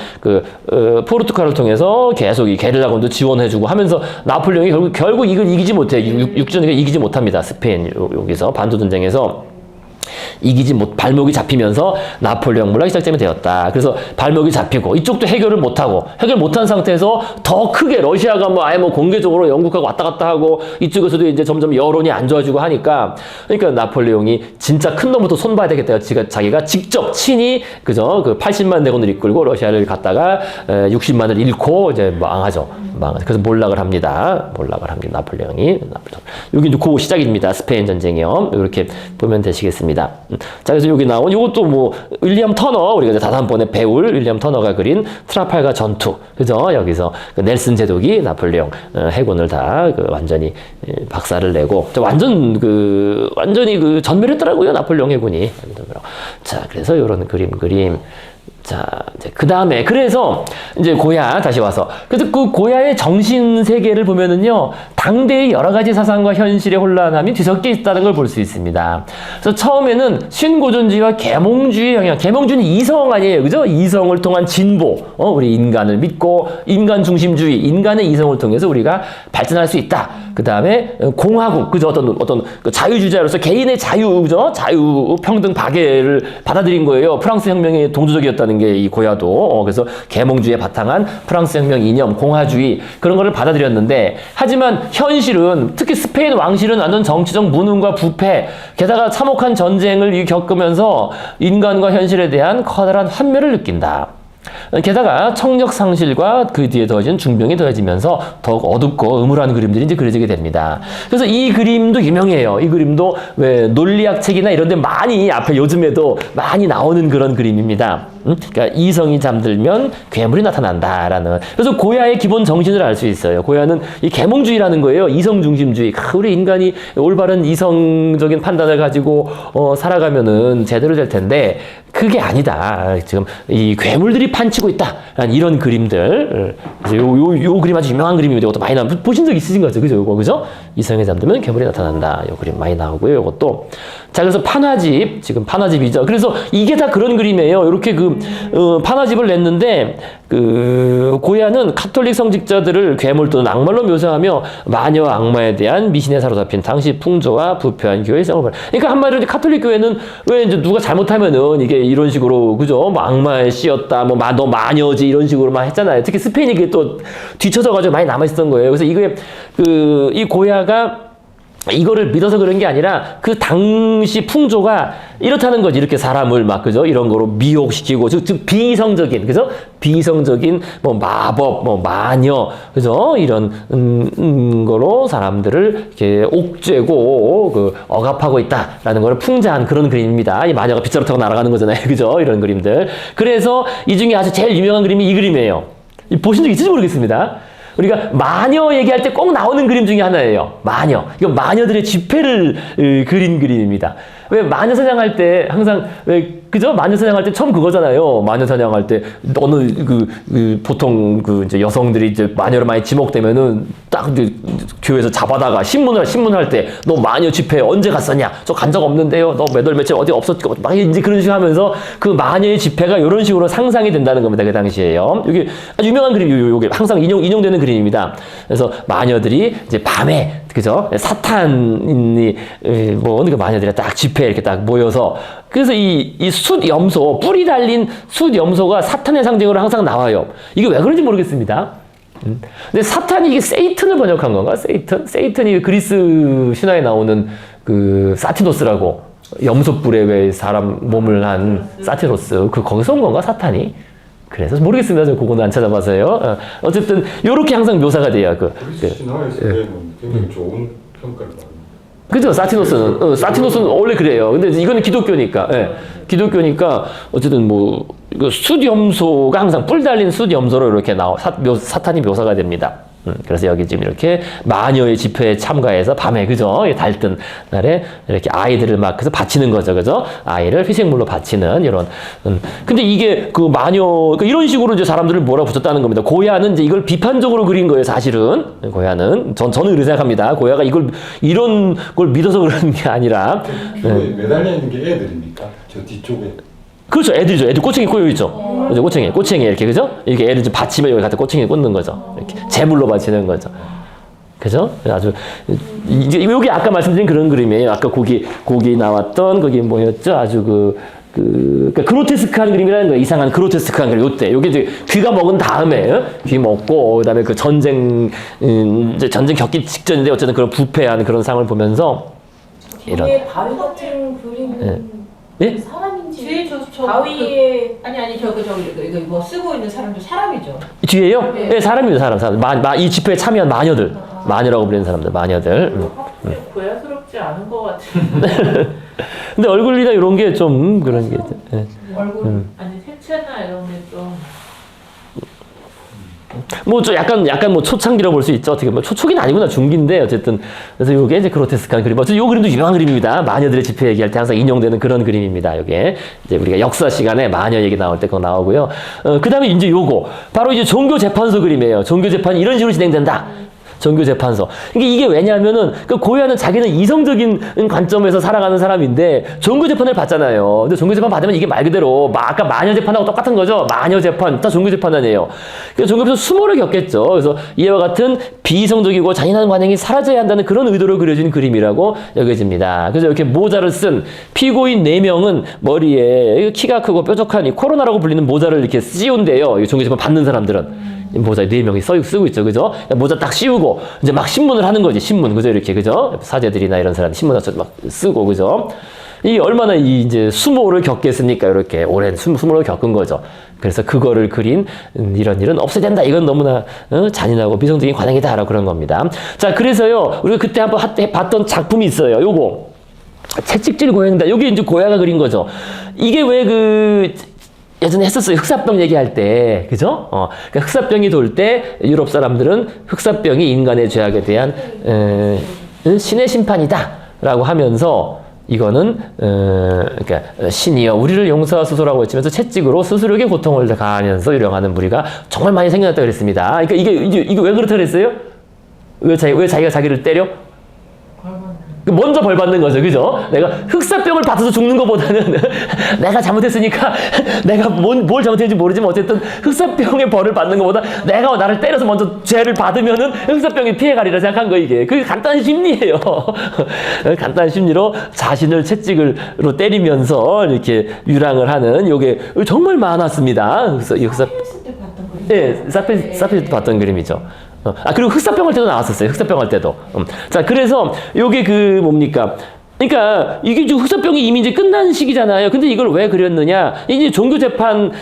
포르투갈을 통해서 계속 이 게릴라군도 지원해주고 하면서 나폴레옹이 결국 이걸 이기지 못해. 육전에 이기지 못합니다. 스페인, 여기서, 반도전쟁에서. 발목이 잡히면서 나폴레옹 몰락이 시작점이 되었다. 그래서 발목이 잡히고 이쪽도 해결을 못한 상태에서 더 크게 러시아가 아예 공개적으로 영국하고 왔다 갔다 하고, 이쪽에서도 이제 점점 여론이 안 좋아지고 하니까, 그러니까 나폴레옹이 진짜 큰 놈부터 손봐야 되겠다. 자기가 직접 친히 그죠? 그 80만 대군을 이끌고 러시아를 갔다가 60만을 잃고 이제 망하죠. 그래서 몰락을 합니다. 나폴레옹이. 여기 이제 그 시작입니다. 스페인 전쟁이요. 이렇게 보면 되시겠습니다. 자, 그래서 여기 나온 이것도 뭐 윌리엄 터너, 우리가 다음번에 배울 윌리엄 터너가 그린 트라팔가 전투, 그죠? 여기서 그 넬슨 제독이 나폴레옹 해군을 다 완전히 박살을 내고 완전히 전멸했더라고요, 나폴레옹 해군이. 자, 그래서 이런 그림. 자, 이제 그 다음에, 그래서 이제 고야, 다시 와서. 그래서 그 고야의 정신 세계를 보면은요, 당대의 여러 가지 사상과 현실의 혼란함이 뒤섞여 있다는 걸 볼 수 있습니다. 그래서 처음에는 신고전주의와 계몽주의 영향, 계몽주의는 이성 아니에요, 그죠? 이성을 통한 진보, 우리 인간을 믿고, 인간 중심주의, 인간의 이성을 통해서 우리가 발전할 수 있다. 그 다음에 공화국, 그죠? 어떤 그 자유주의자로서 개인의 자유, 그죠? 자유, 평등, 박애를 받아들인 거예요. 프랑스 혁명의 동조적이었다는 게 이 고야도. 그래서 계몽주의에 바탕한 프랑스 혁명 이념, 공화주의, 그런 거를 받아들였는데, 하지만 현실은, 특히 스페인 왕실은 완전 정치적 무능과 부패, 게다가 참혹한 전쟁을 겪으면서 인간과 현실에 대한 커다란 환멸을 느낀다. 게다가 청력 상실과 그 뒤에 더해진 중병이 더해지면서 더욱 어둡고 음울한 그림들이 이제 그려지게 됩니다. 그래서 이 그림도 유명해요. 이 그림도 왜 논리학 책이나 이런 데 많이 앞에 요즘에도 많이 나오는 그런 그림입니다. 그러니까 이성이 잠들면 괴물이 나타난다라는. 그래서 고야의 기본 정신을 알 수 있어요. 고야는 이 계몽주의라는 거예요. 이성 중심주의. 우리 인간이 올바른 이성적인 판단을 가지고 살아가면은 제대로 될 텐데 그게 아니다. 지금 이 괴물들이 판치고 있다. 이런 그림들. 그래서 요 그림 아주 유명한 그림입니다. 이것도 많이 나오고 보신 적 있으신 거죠, 그죠? 이거 그죠? 이성에 잠들면 괴물이 나타난다. 요 그림 많이 나오고요. 이것도. 자, 그래서 판화집, 지금 판화집이죠. 그래서 이게 다 그런 그림이에요. 이렇게 판화집을 냈는데, 고야는 카톨릭 성직자들을 괴물 또는 악말로 묘사하며 마녀와 악마에 대한 미신에 사로잡힌 당시 풍조와 부패한 교회의 성을 그러니까 한마디로 카톨릭 교회는 왜 이제 누가 잘못하면은 이게 이런 식으로, 그죠? 뭐 악마에 씌었다, 너 마녀지, 이런 식으로 막 했잖아요. 특히 스페인이 그게 또 뒤쳐져가지고 많이 남아있었던 거예요. 그래서 이게, 이 고야가 이거를 믿어서 그런 게 아니라 그 당시 풍조가 이렇다는 거지. 이렇게 사람을 막 그죠? 이런 거로 미혹시키고 즉 비이성적인 그죠? 비이성적인 뭐 마법, 뭐 마녀 그죠? 이런 거로 사람들을 이렇게 옥죄고 그 억압하고 있다라는 거를 풍자한 그런 그림입니다. 이 마녀가 빗자루 타고 날아가는 거잖아요. 그죠? 이런 그림들. 그래서 이 중에 아주 제일 유명한 그림이 이 그림이에요. 보신 적 있을지 모르겠습니다. 우리가 마녀 얘기할 때 꼭 나오는 그림 중에 하나예요. 마녀. 이거 마녀들의 집회를 그린 그림입니다. 왜 마녀 사냥할 때 항상 왜 그죠? 마녀 사냥할 때 처음 그거잖아요. 마녀 사냥할 때 어느 보통 이제 여성들이 이제 마녀로 많이 지목되면은 딱 이제 교회에서 잡아다가 신문할 때 너 마녀 집회 언제 갔었냐? 저 간 적 없는데요. 너 몇 월 며칠 어디 없었고 막 이제 그런 식으로 하면서 그 마녀의 집회가 이런 식으로 상상이 된다는 겁니다. 그 당시에요. 이게 아주 유명한 그림, 요게 항상 인용되는 그림입니다. 그래서 마녀들이 이제 밤에 그죠? 사탄이 뭐 그 마녀들이 딱 집회에 이렇게 딱 모여서 그래서 이 숫염소, 뿌리 달린 숫염소가 사탄의 상징으로 항상 나와요. 이게 왜 그런지 모르겠습니다. 근데 사탄이 이게 세이튼을 번역한 건가? 세이튼이 그리스 신화에 나오는 그 사티노스라고 염소뿔에 왜 사람 몸을 한 사티노스 거기서 온 건가? 사탄이? 그래서 모르겠습니다. 저 그거는 안 찾아봐서요. 어쨌든 요렇게 항상 묘사가 돼요. 그리스 신화에서 굉장히 좋은 평가를 받는. 그죠? 사티노스는 원래 그래요. 근데 이거는 기독교니까, 기독교니까, 어쨌든 뭐, 이거 숫염소가 항상 뿔 달린 숫염소로 이렇게 사탄이 묘사가 됩니다. 그래서 여기 지금 이렇게 마녀의 집회에 참가해서 밤에, 그죠? 달뜬 날에 이렇게 아이들을 막 그래서 바치는 거죠. 그죠? 아이를 희생물로 바치는 이런. 근데 이게 그 마녀, 그러니까 이런 식으로 이제 사람들을 몰아붙였다는 겁니다. 고야는 이제 이걸 비판적으로 그린 거예요, 사실은. 고야는. 저는 그렇게 생각합니다. 고야가 이런 걸 믿어서 그러는 게 아니라. 매달려 있는 게 애들입니까? 저 뒤쪽에. 그렇죠. 애들이죠. 애들 꼬챙이 꼬여 있죠. 그죠? 꼬챙이 이렇게, 그죠? 이렇게 애를 좀 받치면 여기 갖다 꼬챙이 꽂는 거죠. 이렇게 제물로 바치는 거죠. 그죠? 아주, 이제 여기 아까 말씀드린 그런 그림이에요. 아까 거기 나왔던, 거기 뭐였죠? 아주 그러니까 그로테스크한 그림이라는 거예요. 이상한 그로테스크한 그림. 요때. 여기 이제 귀가 먹은 다음에, 귀 먹고, 그 다음에 그 이제 전쟁 겪기 직전인데 어쨌든 그런 부패한 그런 상을 보면서, 이런. 이게 바위 같은 그림은 예? 사람인지 뒤에 바위에 아니 저기 이거 뭐 쓰고 있는 사람도 사람이죠. 뒤에요? 네. 네, 사람. 이 집회에 참여한 마녀들. 마녀라고 불리는 사람들, 마녀들. 고야스럽지 않은 것 같은. 근데 얼굴이나 이런 게 좀 그런 게. 네. 얼굴 아니 색채나 이런 게 좀. 뭐 좀 약간 뭐 초창기라고 볼 수 있죠. 어떻게 보면 초기는 아니구나 중기인데 어쨌든 그래서 요게 이제 그로테스크한 그림. 어쨌든 요 그림도 유명한 그림입니다. 마녀들의 집회 얘기할 때 항상 인용되는 그런 그림입니다. 요게 이제 우리가 역사 시간에 마녀 얘기 나올 때 그거 나오고요. 그다음에 이제 요거 바로 이제 종교 재판소 그림이에요. 종교 재판이 이런 식으로 진행된다. 종교 재판소. 이게 왜냐하면은 그 고야는 자기는 이성적인 관점에서 살아가는 사람인데 종교 재판을 받잖아요. 근데 종교 재판 받으면 이게 말 그대로 아까 마녀 재판하고 똑같은 거죠. 마녀 재판 다 종교 재판 아니에요. 그래서 종교에서 수모를 겪겠죠. 그래서 이와 같은 비이성적이고 잔인한 관행이 사라져야 한다는 그런 의도로 그려진 그림이라고 여겨집니다. 그래서 이렇게 모자를 쓴 피고인 4명은 머리에 키가 크고 뾰족한 이 코로나라고 불리는 모자를 이렇게 씌운대요. 이 종교 재판 받는 사람들은. 모자 4명이 쓰고 있죠. 그죠? 모자 딱 씌우고, 이제 막 신문을 하는 거지. 신문. 그죠? 이렇게. 그죠? 사제들이나 이런 사람이 신문 막 쓰고, 그죠? 이 얼마나 이제 수모를 겪겠습니까? 이렇게 오랜 수모를 겪은 거죠. 그래서 그거를 그린 이런 일은 없어야 된다. 이건 너무나 잔인하고 비성적인 관행이다라고 그런 겁니다. 자, 그래서요. 우리가 그때 한번 봤던 작품이 있어요. 요거. 채찍질 고양이다. 여기 이제 고야가 그린 거죠. 이게 왜 예전에 했었어요. 흑사병 얘기할 때. 그죠? 그러니까 흑사병이 돌 때 유럽 사람들은 흑사병이 인간의 죄악에 대한 신의 심판이다. 라고 하면서 이거는 그러니까 신이여 우리를 용서하소서라고 외치면서 채찍으로 스스로에게 고통을 가하면서 유령하는 무리가 정말 많이 생겨났다고 그랬습니다. 그러니까 이게 왜 그렇다고 그랬어요? 왜 자기가 자기를 때려? 먼저 벌 받는 거죠. 그죠? 내가 흑사병을 받아서 죽는 것보다는 내가 잘못했으니까 내가 뭘 잘못했는지 모르지만 어쨌든 흑사병의 벌을 받는 것보다 내가 나를 때려서 먼저 죄를 받으면은 흑사병이 피해가리라 생각한 거 이게. 그게 간단한 심리예요. 간단한 심리로 자신을 채찍으로 때리면서 이렇게 유랑을 하는 요게 정말 많았습니다. 그래서 이 흑사 했을 때 봤던 그림. 예, 사페 봤던 그림이죠. 그리고 흑사병 할 때도 나왔었어요. 흑사병 할 때도. 자, 그래서 요게 그 뭡니까? 그러니까 이게 지금 흑사병이 이미 이제 끝난 시기잖아요. 근데 이걸 왜 그렸느냐? 이제 종교 재판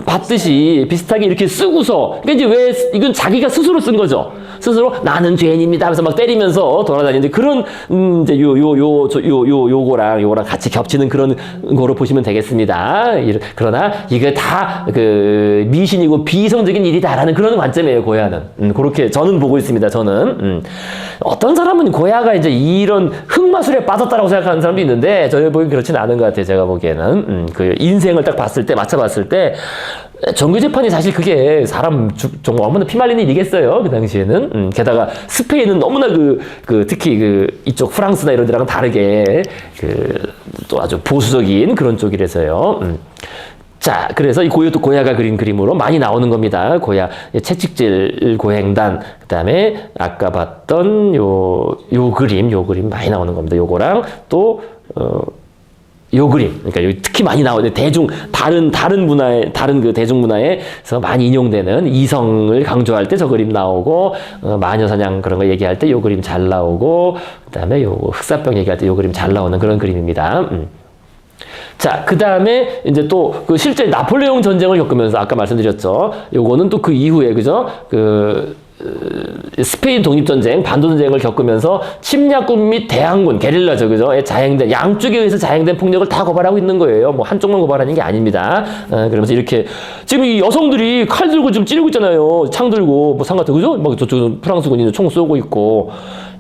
받듯이 비슷하게 이렇게 쓰고서 그러니까 이제 왜 이건 자기가 스스로 쓴 거죠. 스스로 나는 죄인입니다 하면서 막 때리면서 돌아다니는데 그런 이제 요거랑 같이 겹치는 그런 거로 보시면 되겠습니다. 그러나 이게 다 그 미신이고 비이성적인 일이다라는 그런 관점이에요. 고야는 그렇게 저는 보고 있습니다. 저는 어떤 사람은 고야가 이제 이런 흑마술에 빠졌다라고 생각하는 사람도 있는데 저희 보기엔 그렇진 않은 것 같아요. 제가 보기에는 그 인생을 딱 봤을 때 맞춰봤을 때 종교 재판이 사실 그게 사람 정말 얼마나 피말리는 일이겠어요. 그 당시에는 게다가 스페인은 너무나 특히 이쪽 프랑스나 이런 데랑은 다르게 또 아주 보수적인 그런 쪽이라서요. 자, 그래서 이 고야가 그린 그림으로 많이 나오는 겁니다. 고야 채찍질 고행단, 그다음에 아까 봤던 요 그림 많이 나오는 겁니다. 요거랑 또 요 그림, 그러니까 특히 많이 나오는 다른 문화에, 다른 그 대중문화에서 많이 인용되는 이성을 강조할 때 저 그림 나오고, 마녀사냥 그런 거 얘기할 때 요 그림 잘 나오고, 그 다음에 요 흑사병 얘기할 때 요 그림 잘 나오는 그런 그림입니다. 자, 그 다음에 이제 또 그 실제 나폴레옹 전쟁을 겪으면서 아까 말씀드렸죠. 요거는 또 그 이후에, 그죠? 스페인 독립전쟁, 반도전쟁을 겪으면서 침략군 및 대항군, 게릴라죠, 그죠? 양쪽에 의해서 자행된 폭력을 다 고발하고 있는 거예요. 뭐 한쪽만 고발하는 게 아닙니다. 그러면서 이렇게 지금 이 여성들이 칼 들고 지금 찌르고 있잖아요. 창 들고 뭐 상같은, 그죠? 막 저쪽 프랑스군이 총 쏘고 있고.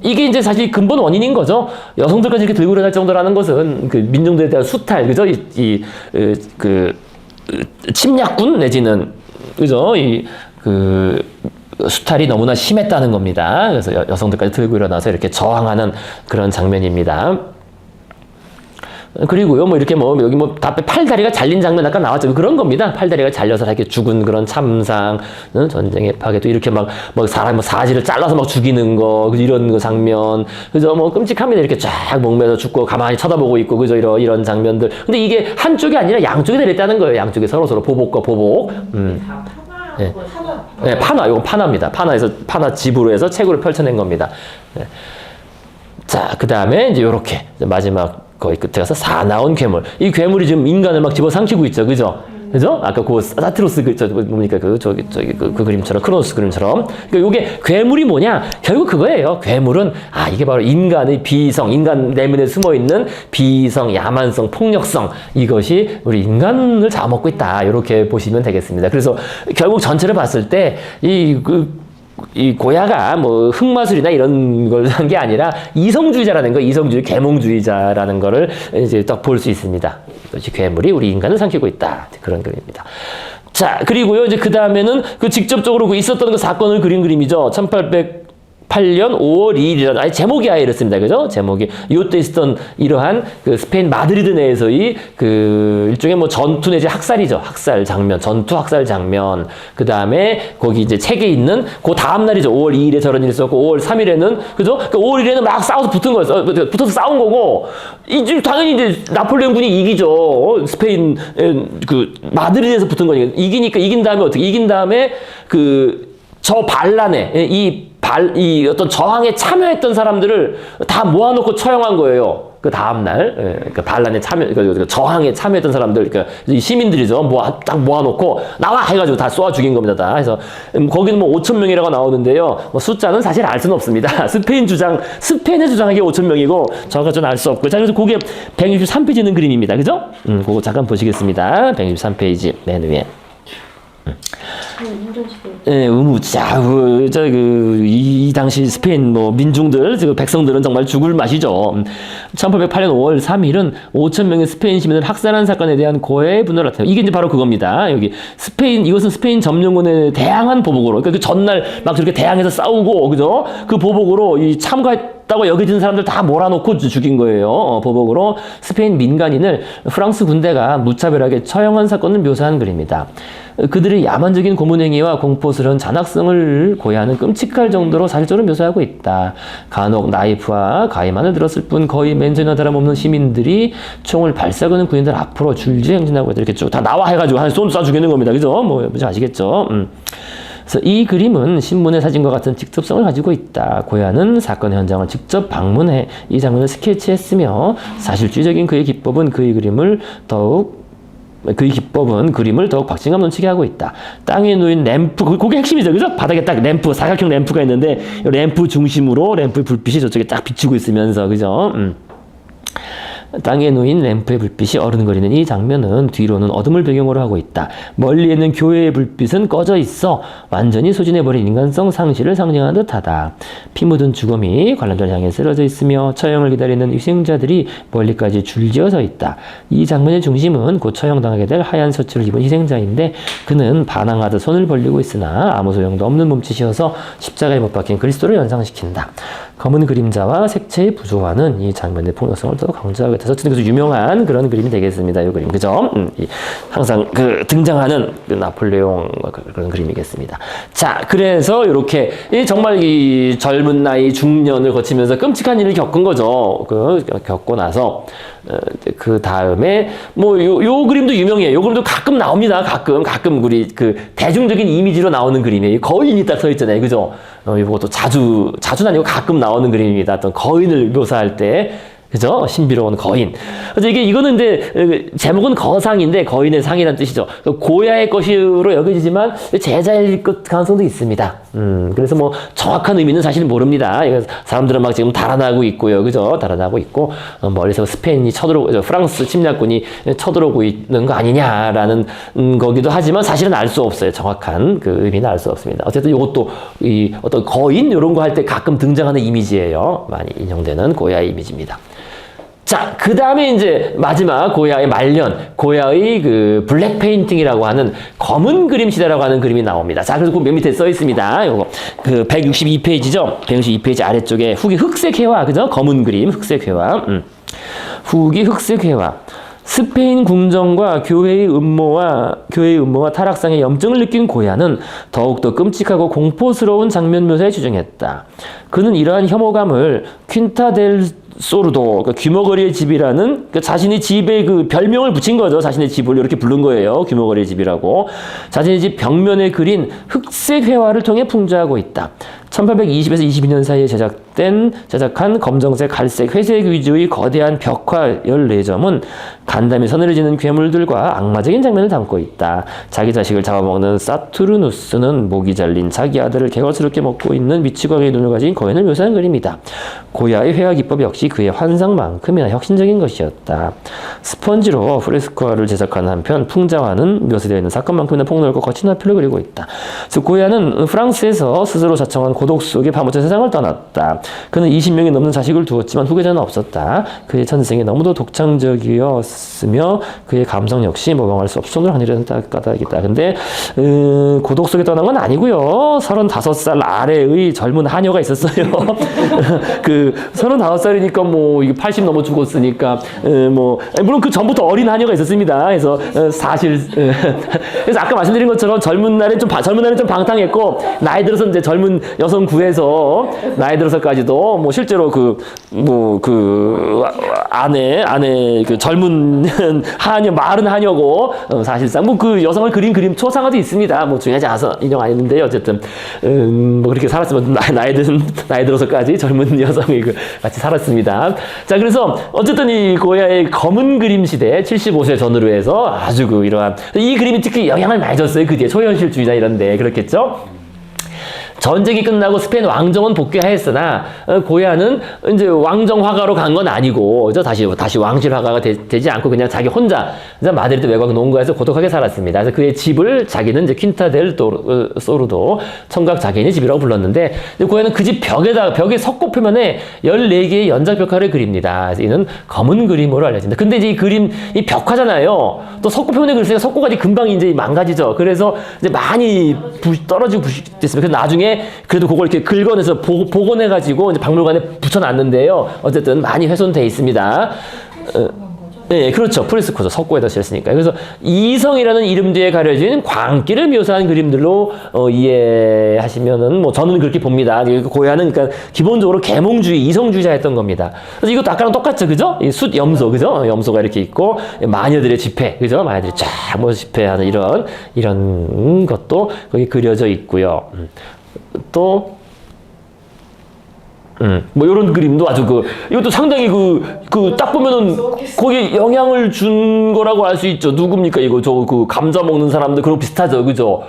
이게 이제 사실 근본 원인인 거죠. 여성들까지 이렇게 들고 일어날 정도라는 것은 그 민중들에 대한 수탈, 그죠? 침략군 내지는, 그죠? 수탈이 너무나 심했다는 겁니다. 그래서 여성들까지 들고 일어나서 이렇게 저항하는 그런 장면입니다. 그리고요, 뭐 이렇게 뭐 여기 뭐 팔다리가 잘린 장면 아까 나왔죠. 그런 겁니다. 팔다리가 잘려서 이렇게 죽은 그런 참상, 전쟁의 파괴도 이렇게 막 사람 사지를 잘라서 막 죽이는 거, 이런 거 장면, 그죠? 뭐 끔찍합니다. 이렇게 쫙 목매서 죽고 가만히 쳐다보고 있고, 그죠? 이런 장면들. 근데 이게 한쪽이 아니라 양쪽이 들어있다는 거예요. 양쪽이 서로 보복과 보복. 네. 네, 파나. 이건 파나입니다. 파나 집으로 해서 책으로 펼쳐낸 겁니다. 네. 자, 그 다음에 이제 요렇게 마지막 거의 끝에 가서 사나운 괴물. 이 괴물이 지금 인간을 막 집어삼키고 있죠. 그죠? 그죠? 아까 그 사티로스 뭡니까? 그 그림처럼, 크로노스 그림처럼. 그러니까 요게 괴물이 뭐냐? 결국 그거예요. 괴물은, 이게 바로 인간의 비이성, 인간 내면에 숨어 있는 비이성, 야만성, 폭력성. 이것이 우리 인간을 잡아먹고 있다. 이렇게 보시면 되겠습니다. 그래서 결국 전체를 봤을 때, 이 고야가 뭐 흑마술이나 이런 걸 한 게 아니라 이성주의자라는 거, 계몽주의자라는 거를 이제 딱 볼 수 있습니다. 이것이 괴물이 우리 인간을 삼키고 있다. 그런 그림입니다. 자, 그리고요, 이제 그 다음에는 직접적으로 있었던 그 사건을 그린 그림이죠. 1808년 5월 2일이라는, 아예 제목이 아예 이렇습니다. 그죠? 제목이. 이때 있었던 이러한 그 스페인 마드리드 내에서의 일종의 뭐 전투 내지 학살이죠. 전투 학살 장면. 그 다음에 거기 이제 책에 있는 그 다음날이죠. 5월 2일에 저런 일이 있었고, 5월 3일에는, 그죠? 그 5월 1일에는 막 싸워서 붙은 거였어. 붙어서 싸운 거고, 당연히 이제 나폴레옹군이 이기죠. 스페인, 마드리드에서 붙은 거니까. 이긴 다음에 어떻게? 이긴 다음에 저 반란에, 어떤 저항에 참여했던 사람들을 다 모아놓고 처형한 거예요. 그 다음날, 반란에 저항에 참여했던 사람들, 이 시민들이죠. 딱 모아놓고, 나와! 해가지고 다 쏘아 죽인 겁니다. 다. 그래서, 거기는 뭐 5,000명이라고 나오는데요. 숫자는 사실 알 수는 없습니다. 스페인에 주장하기에 5,000명이고, 저가 좀 알 수 없고. 자, 그래서 그게 163페이지는 그림입니다. 그죠? 그거 잠깐 보시겠습니다. 163페이지, 맨 위에. 예, 이 당시 스페인 민중들, 백성들은 정말 죽을 맛이죠. 1808년 5월 3일은 5,000명의 스페인 시민을 학살한 사건에 대한 고해의 분노를 나타내요. 이게 이제 바로 그겁니다. 이것은 스페인 점령군에 대항한 보복으로, 그러니까 그 전날 막 저렇게 대항해서 싸우고, 그죠? 그 보복으로 참가했다고 여겨진 사람들 다 몰아놓고 죽인 거예요. 보복으로 스페인 민간인을 프랑스 군대가 무차별하게 처형한 사건을 묘사한 글입니다. 그들의 야만적인 고문행위와 공포스러운 잔악성을 고해하는 끔찍할 정도로 사실적으로 묘사하고 있다. 간혹 나이프와 가위만을 들었을 뿐 거의 맨전이나 다름없는 시민들이 총을 발사하는 군인들 앞으로 줄지어 행진하고 이렇게 쭉 다 나와 해가지고 한 쏜 쏴 죽이는 겁니다. 그죠? 뭐 아시겠죠? 그래서 이 그림은 신문의 사진과 같은 직접성을 가지고 있다. 고야는 사건 현장을 직접 방문해 이 장면을 스케치했으며 사실주의적인 그의 기법은 그림을 더욱 박진감 넘치게 하고 있다. 땅에 놓인 램프, 그게 핵심이죠. 그죠? 바닥에 딱 램프, 사각형 램프가 있는데, 램프 중심으로 램프의 불빛이 저쪽에 딱 비추고 있으면서, 그죠? 땅에 놓인 램프의 불빛이 어른거리는 이 장면은 뒤로는 어둠을 배경으로 하고 있다. 멀리 있는 교회의 불빛은 꺼져 있어 완전히 소진해버린 인간성 상실을 상징하는 듯하다. 피 묻은 죽음이 관람자를 향해 쓰러져 있으며 처형을 기다리는 희생자들이 멀리까지 줄지어 서 있다. 이 장면의 중심은 곧 처형당하게 될 하얀 셔츠를 입은 희생자인데 그는 반항하듯 손을 벌리고 있으나 아무 소용도 없는 몸짓이어서 십자가에 못 박힌 그리스도를 연상시킨다. 검은 그림자와 색채의 부조화는 이 장면의 폭력성을 더 강조하게 돼서 그래서 유명한 그런 그림이 되겠습니다. 이 그림, 그죠? 항상 등장하는 나폴레옹 그런 그림이겠습니다. 자, 그래서 이렇게 정말 이 젊은 나이 중년을 거치면서 끔찍한 일을 겪은 거죠. 겪고 나서 그 다음에 요 그림도 유명해요. 요 그림도 가끔 나옵니다. 가끔 우리 대중적인 이미지로 나오는 그림이에요. 거인이 딱 서 있잖아요. 그죠? 이것도 자주는 아니고 가끔 나오는 그림입니다. 어떤 거인을 묘사할 때. 그죠? 신비로운 거인. 그래서 이거는 이제, 제목은 거상인데, 거인의 상이라는 뜻이죠. 고야의 것으로 여겨지지만, 제자일 것 가능성도 있습니다. 그래서 정확한 의미는 사실 모릅니다. 사람들은 막 지금 달아나고 있고요. 그죠? 달아나고 있고, 멀리서 스페인이 프랑스 침략군이 쳐들어오고 있는 거 아니냐라는 거기도 하지만, 사실은 알 수 없어요. 정확한 그 의미는 알 수 없습니다. 어쨌든 이것도 어떤 거인, 이런 거 할 때 가끔 등장하는 이미지예요. 많이 인용되는 고야의 이미지입니다. 자, 그 다음에 이제 마지막 고야의 말년, 고야의 블랙 페인팅이라고 하는 검은 그림 시대라고 하는 그림이 나옵니다. 자, 그래서 맨 밑에 써 있습니다. 요거 162페이지죠. 162페이지 아래쪽에 후기 흑색 회화, 그죠? 검은 그림, 흑색 회화. 후기 흑색 회화. 스페인 궁정과 교회의 음모와 타락상의 염증을 느낀 고야는 더욱더 끔찍하고 공포스러운 장면 묘사에 주정했다. 그는 이러한 혐오감을 퀸타 델 소르도, 귀머거리의 집이라는 자신의 집에 별명을 붙인 거죠. 자신의 집을 이렇게 부른 거예요. 귀머거리의 집이라고. 자신의 집 벽면에 그린 흑색 회화를 통해 풍자하고 있다. 1820에서 22년 사이에 제작한 검정색, 갈색, 회색 위주의 거대한 벽화 14점은 간담이 서늘해지는 괴물들과 악마적인 장면을 담고 있다. 자기 자식을 잡아먹는 사투르누스는 목이 잘린 자기 아들을 개걸스럽게 먹고 있는 미치광이의 눈을 가진 거인을 묘사한 그림이다. 고야의 회화 기법 역시 그의 환상만큼이나 혁신적인 것이었다. 스펀지로 프레스코화를 제작한 한편 풍자화는 묘사되어 있는 사건만큼이나 폭넓고 거친 화필을 그리고 있다. 그래서 고야는 프랑스에서 스스로 자청한 고독 속에 파묻혀 세상을 떠났다. 그는 20명이 넘는 자식을 두었지만 후계자는 없었다. 그의 전생이 너무도 독창적이었으며 그의 감성 역시 모방할 수 없을 정도로 하늘이라는 까닭이다. 근데 고독 속에 떠난 건 아니고요. 35살 아래의 젊은 하녀가 있었어요. 35살이니까 이게 80 넘어 죽었으니까 물론 그 전부터 어린 하녀가 있었습니다. 그래서 사실 그래서 아까 말씀드린 것처럼 젊은 날엔 좀 방탕했고 나이 들어서 이제 젊은 여성 구해서 나이 들어서까지도 실제로 아내 젊은 하녀 마른 하녀고 사실상 그 여성을 그린 그림 초상화도 있습니다. 중요하지 않아서 인용 안 했는데요. 어쨌든 그렇게 살았으면 나이 들어서까지 젊은 여성이 같이 살았습니다. 자, 그래서 어쨌든 이 고야의 검은 그림 시대 75세 전후로 해서 아주 이러한 이 그림이 특히 영향을 많이 줬어요. 그 뒤에 초현실주의나 이런데 그렇겠죠. 전쟁이 끝나고 스페인 왕정은 복귀하였으나 고야는 이제 왕정 화가로 간 건 아니고 다시 왕실 화가가 되지 않고 그냥 자기 혼자 마드리드 외곽 농가에서 고독하게 살았습니다. 그래서 그의 집을 자기는 이제 퀸타 델 소르도 청각 장애인의 집이라고 불렀는데 고야는 그 집 벽의 석고 표면에 14개의 연작 벽화를 그립니다. 그래서 이는 검은 그림으로 알려진다. 근데 이제 이 그림 이 벽화잖아요. 또 석고 표면에 그렸으니까 석고가 금방 이제 망가지죠. 그래서 이제 많이 떨어지고 부식됐습니다. 그래서 나중에 그래도 그걸 이렇게 긁어내서 복원해가지고 이제 박물관에 붙여놨는데요. 어쨌든 많이 훼손돼 있습니다. 네, 그렇죠. 프리스코죠. 석고에다 씌었으니까. 그래서 이성이라는 이름 뒤에 가려진 광기를 묘사한 그림들로 이해하시면은 뭐 저는 그렇게 봅니다. 고야는 그러니까 기본적으로 계몽주의, 이성주의자였던 겁니다. 그래서 이것도 아까랑 똑같죠, 그죠? 이 숫 염소, 그죠? 염소가 이렇게 있고 마녀들의 집회, 그죠? 마녀들이 쫙 모여서 집회하는 이런 것도 거기 그려져 있고요. 또 뭐 이런 그림도 아주 이것도 상당히 딱 보면은 거기에 영향을 준 거라고 알 수 있죠. 누굽니까 이거 감자 먹는 사람들 그런 비슷하죠, 그죠?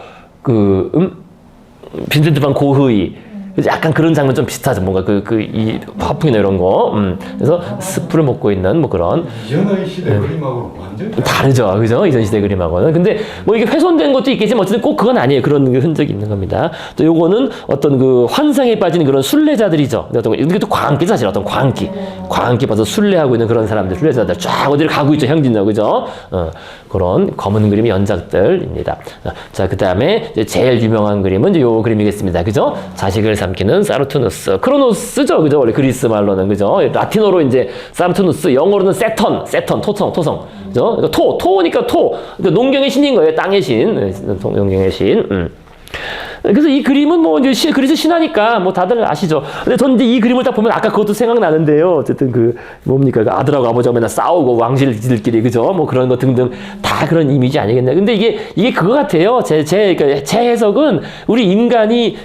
빈센트 반 고흐의 약간 그런 장면 좀 비슷하죠. 뭔가 이 화풍이나 이런 거. 그래서 스프를 먹고 있는 뭐 그런. 이전의 시대 그림하고 완전 다르죠. 그죠? 이전 시대 그림하고는. 근데 뭐 이게 훼손된 것도 있겠지만 어쨌든 꼭 그건 아니에요. 그런 흔적이 있는 겁니다. 또 요거는 어떤 환상에 빠진 그런 순례자들이죠. 이게 또 광기 사실 어떤 광기 봐서 순례하고 있는 그런 사람들, 순례자들 쫙 어디를 가고 있죠. 향진로, 그죠? 그런 검은 그림의 연작들입니다. 자, 그 다음에 제일 유명한 그림은 이제 요 그림이겠습니다. 그죠? 자식을 삼키는 사르투누스. 크로노스죠. 그죠? 원래 그리스 말로는, 그죠? 라틴어로 이제 사르투누스, 영어로는 세턴, 토성. 그죠? 그러니까 토니까 그러니까 농경의 신인 거예요. 땅의 신. 농경의 신. 그래서 이 그림은 뭐 이제 그리스 신화니까 뭐 다들 아시죠. 근데 저는 이제 이 그림을 딱 보면 아까 그것도 생각나는데요. 어쨌든 뭡니까? 아들하고 아버지하고 맨날 싸우고 왕실들끼리, 그죠? 뭐 그런 거 등등 다 그런 이미지 아니겠나요? 근데 이게 그거 같아요. 그러니까 제 해석은 우리 인간이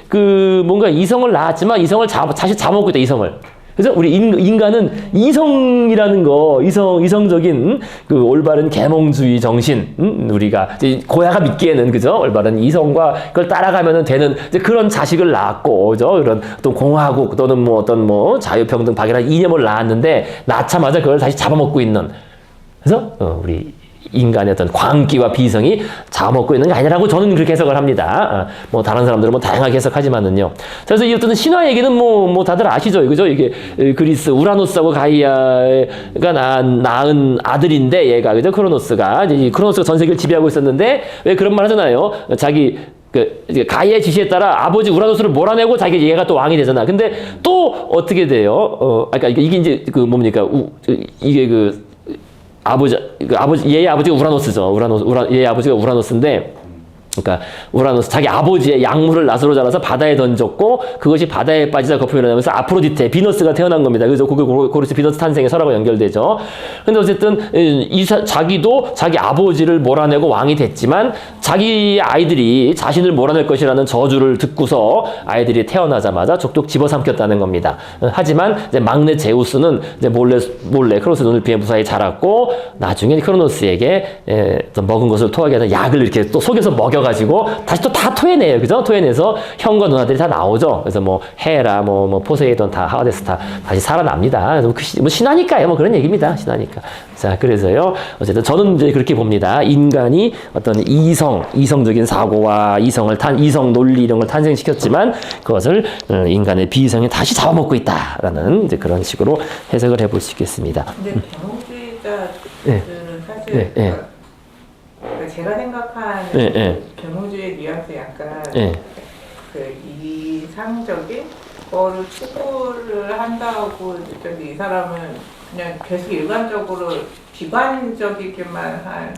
뭔가 이성을 낳았지만 이성을 다시 잡아먹고 있다, 이성을. 그래서 우리 인간은 이성이라는 거, 이성적인 올바른 계몽주의 정신, 우리가 이제 고야가 믿기에는, 그죠? 올바른 이성과 그걸 따라가면은 되는 이제 그런 자식을 낳았고, 그죠? 그런 어떤 공화국 또는 뭐 자유평등 박이라는 이념을 낳았는데 낳자마자 그걸 다시 잡아먹고 있는. 그래서 우리 인간의 어떤 광기와 비성이 잡아먹고 있는 게 아니라고 저는 그렇게 해석을 합니다. 뭐 다른 사람들은 뭐 다양하게 해석하지만은요. 그래서 이 어떤 신화 얘기는 뭐 다들 아시죠, 그죠? 이게 그리스 우라노스하고 가이아가 낳은 아들인데 얘가, 그죠? 크로노스가 전 세계를 지배하고 있었는데 왜 그런 말 하잖아요. 자기 가이아의 지시에 따라 아버지 우라노스를 몰아내고 자기 얘가 또 왕이 되잖아. 근데 또 어떻게 돼요? 그러니까 이게 이제 뭡니까? 이게 얘의 아버지가 우라노스죠. 얘의 아버지가 우라노스인데, 그러니까 우라노스 자기 아버지의 약물을 낫으로 잘라서 바다에 던졌고 그것이 바다에 빠지다 거품이 일어나면서 아프로디테, 비너스가 태어난 겁니다. 그래서 그것이 비너스 탄생의 설화가 연결되죠. 근데 어쨌든 자기도 자기 아버지를 몰아내고 왕이 됐지만 자기 아이들이 자신을 몰아낼 것이라는 저주를 듣고서 아이들이 태어나자마자 족족 집어삼켰다는 겁니다. 하지만 이제 막내 제우스는 이제 몰래 크로노스 눈을 피해 무사히 자랐고 나중에 크로노스에게 먹은 것을 토하게 하는 약을 이렇게 또 속여서 먹여가지고 다시 또 다 토해내요. 그죠? 토해내서 형과 누나들이 다 나오죠. 그래서 뭐 헤라, 뭐 포세이돈 다 하데스 다 다시 살아납니다. 그래서 뭐 신하니까요. 뭐 그런 얘기입니다. 신하니까. 자, 그래서요. 어쨌든 저는 이제 그렇게 봅니다. 인간이 어떤 이성적인 사고와 이성 논리 이런 걸 탄생시켰지만 그것을 인간의 비이성이 다시 잡아먹고 있다라는 이제 그런 식으로 해석을 해볼 수 있겠습니다. 근데 계몽주의자들은 사실 그러니까 제가 생각하는 계몽주의 뉘앙스 약간 이상적인 거를 추구를 한다고 느꼈는데 이 사람은 그냥 계속 일관적으로 비관적이기만 한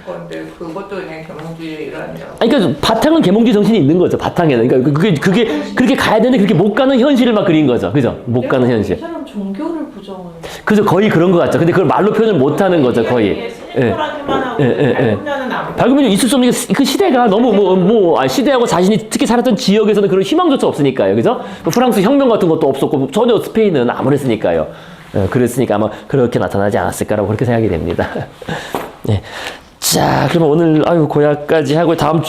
건데 그것도 그냥 계몽주의 일환이라고. 그러니까 바탕은 계몽주의 정신이 있는 거죠. 바탕에는. 그러니까 그게 그렇게 가야 되는데 그렇게 못 가는 현실을 막 그린 거죠. 그죠? 못 가는 현실. 이 사람 종교를 부정하는. 그죠? 거의 그런 것 같죠. 근데 그걸 말로 표현을 못 하는 거죠. 거의. 시니컬하기만 하고 밝으면은 안 밝으면 있을 수 없는 게 그 시대가 너무 시대하고 자신이 특히 살았던 지역에서는 그런 희망조차 없으니까요. 그죠? 프랑스 혁명 같은 것도 없었고 전혀 스페인은 아무랬으니까요. 그랬으니까 아마 그렇게 나타나지 않았을까라고 그렇게 생각이 됩니다. 네. 자, 그러면 오늘 고야까지 하고 다음 주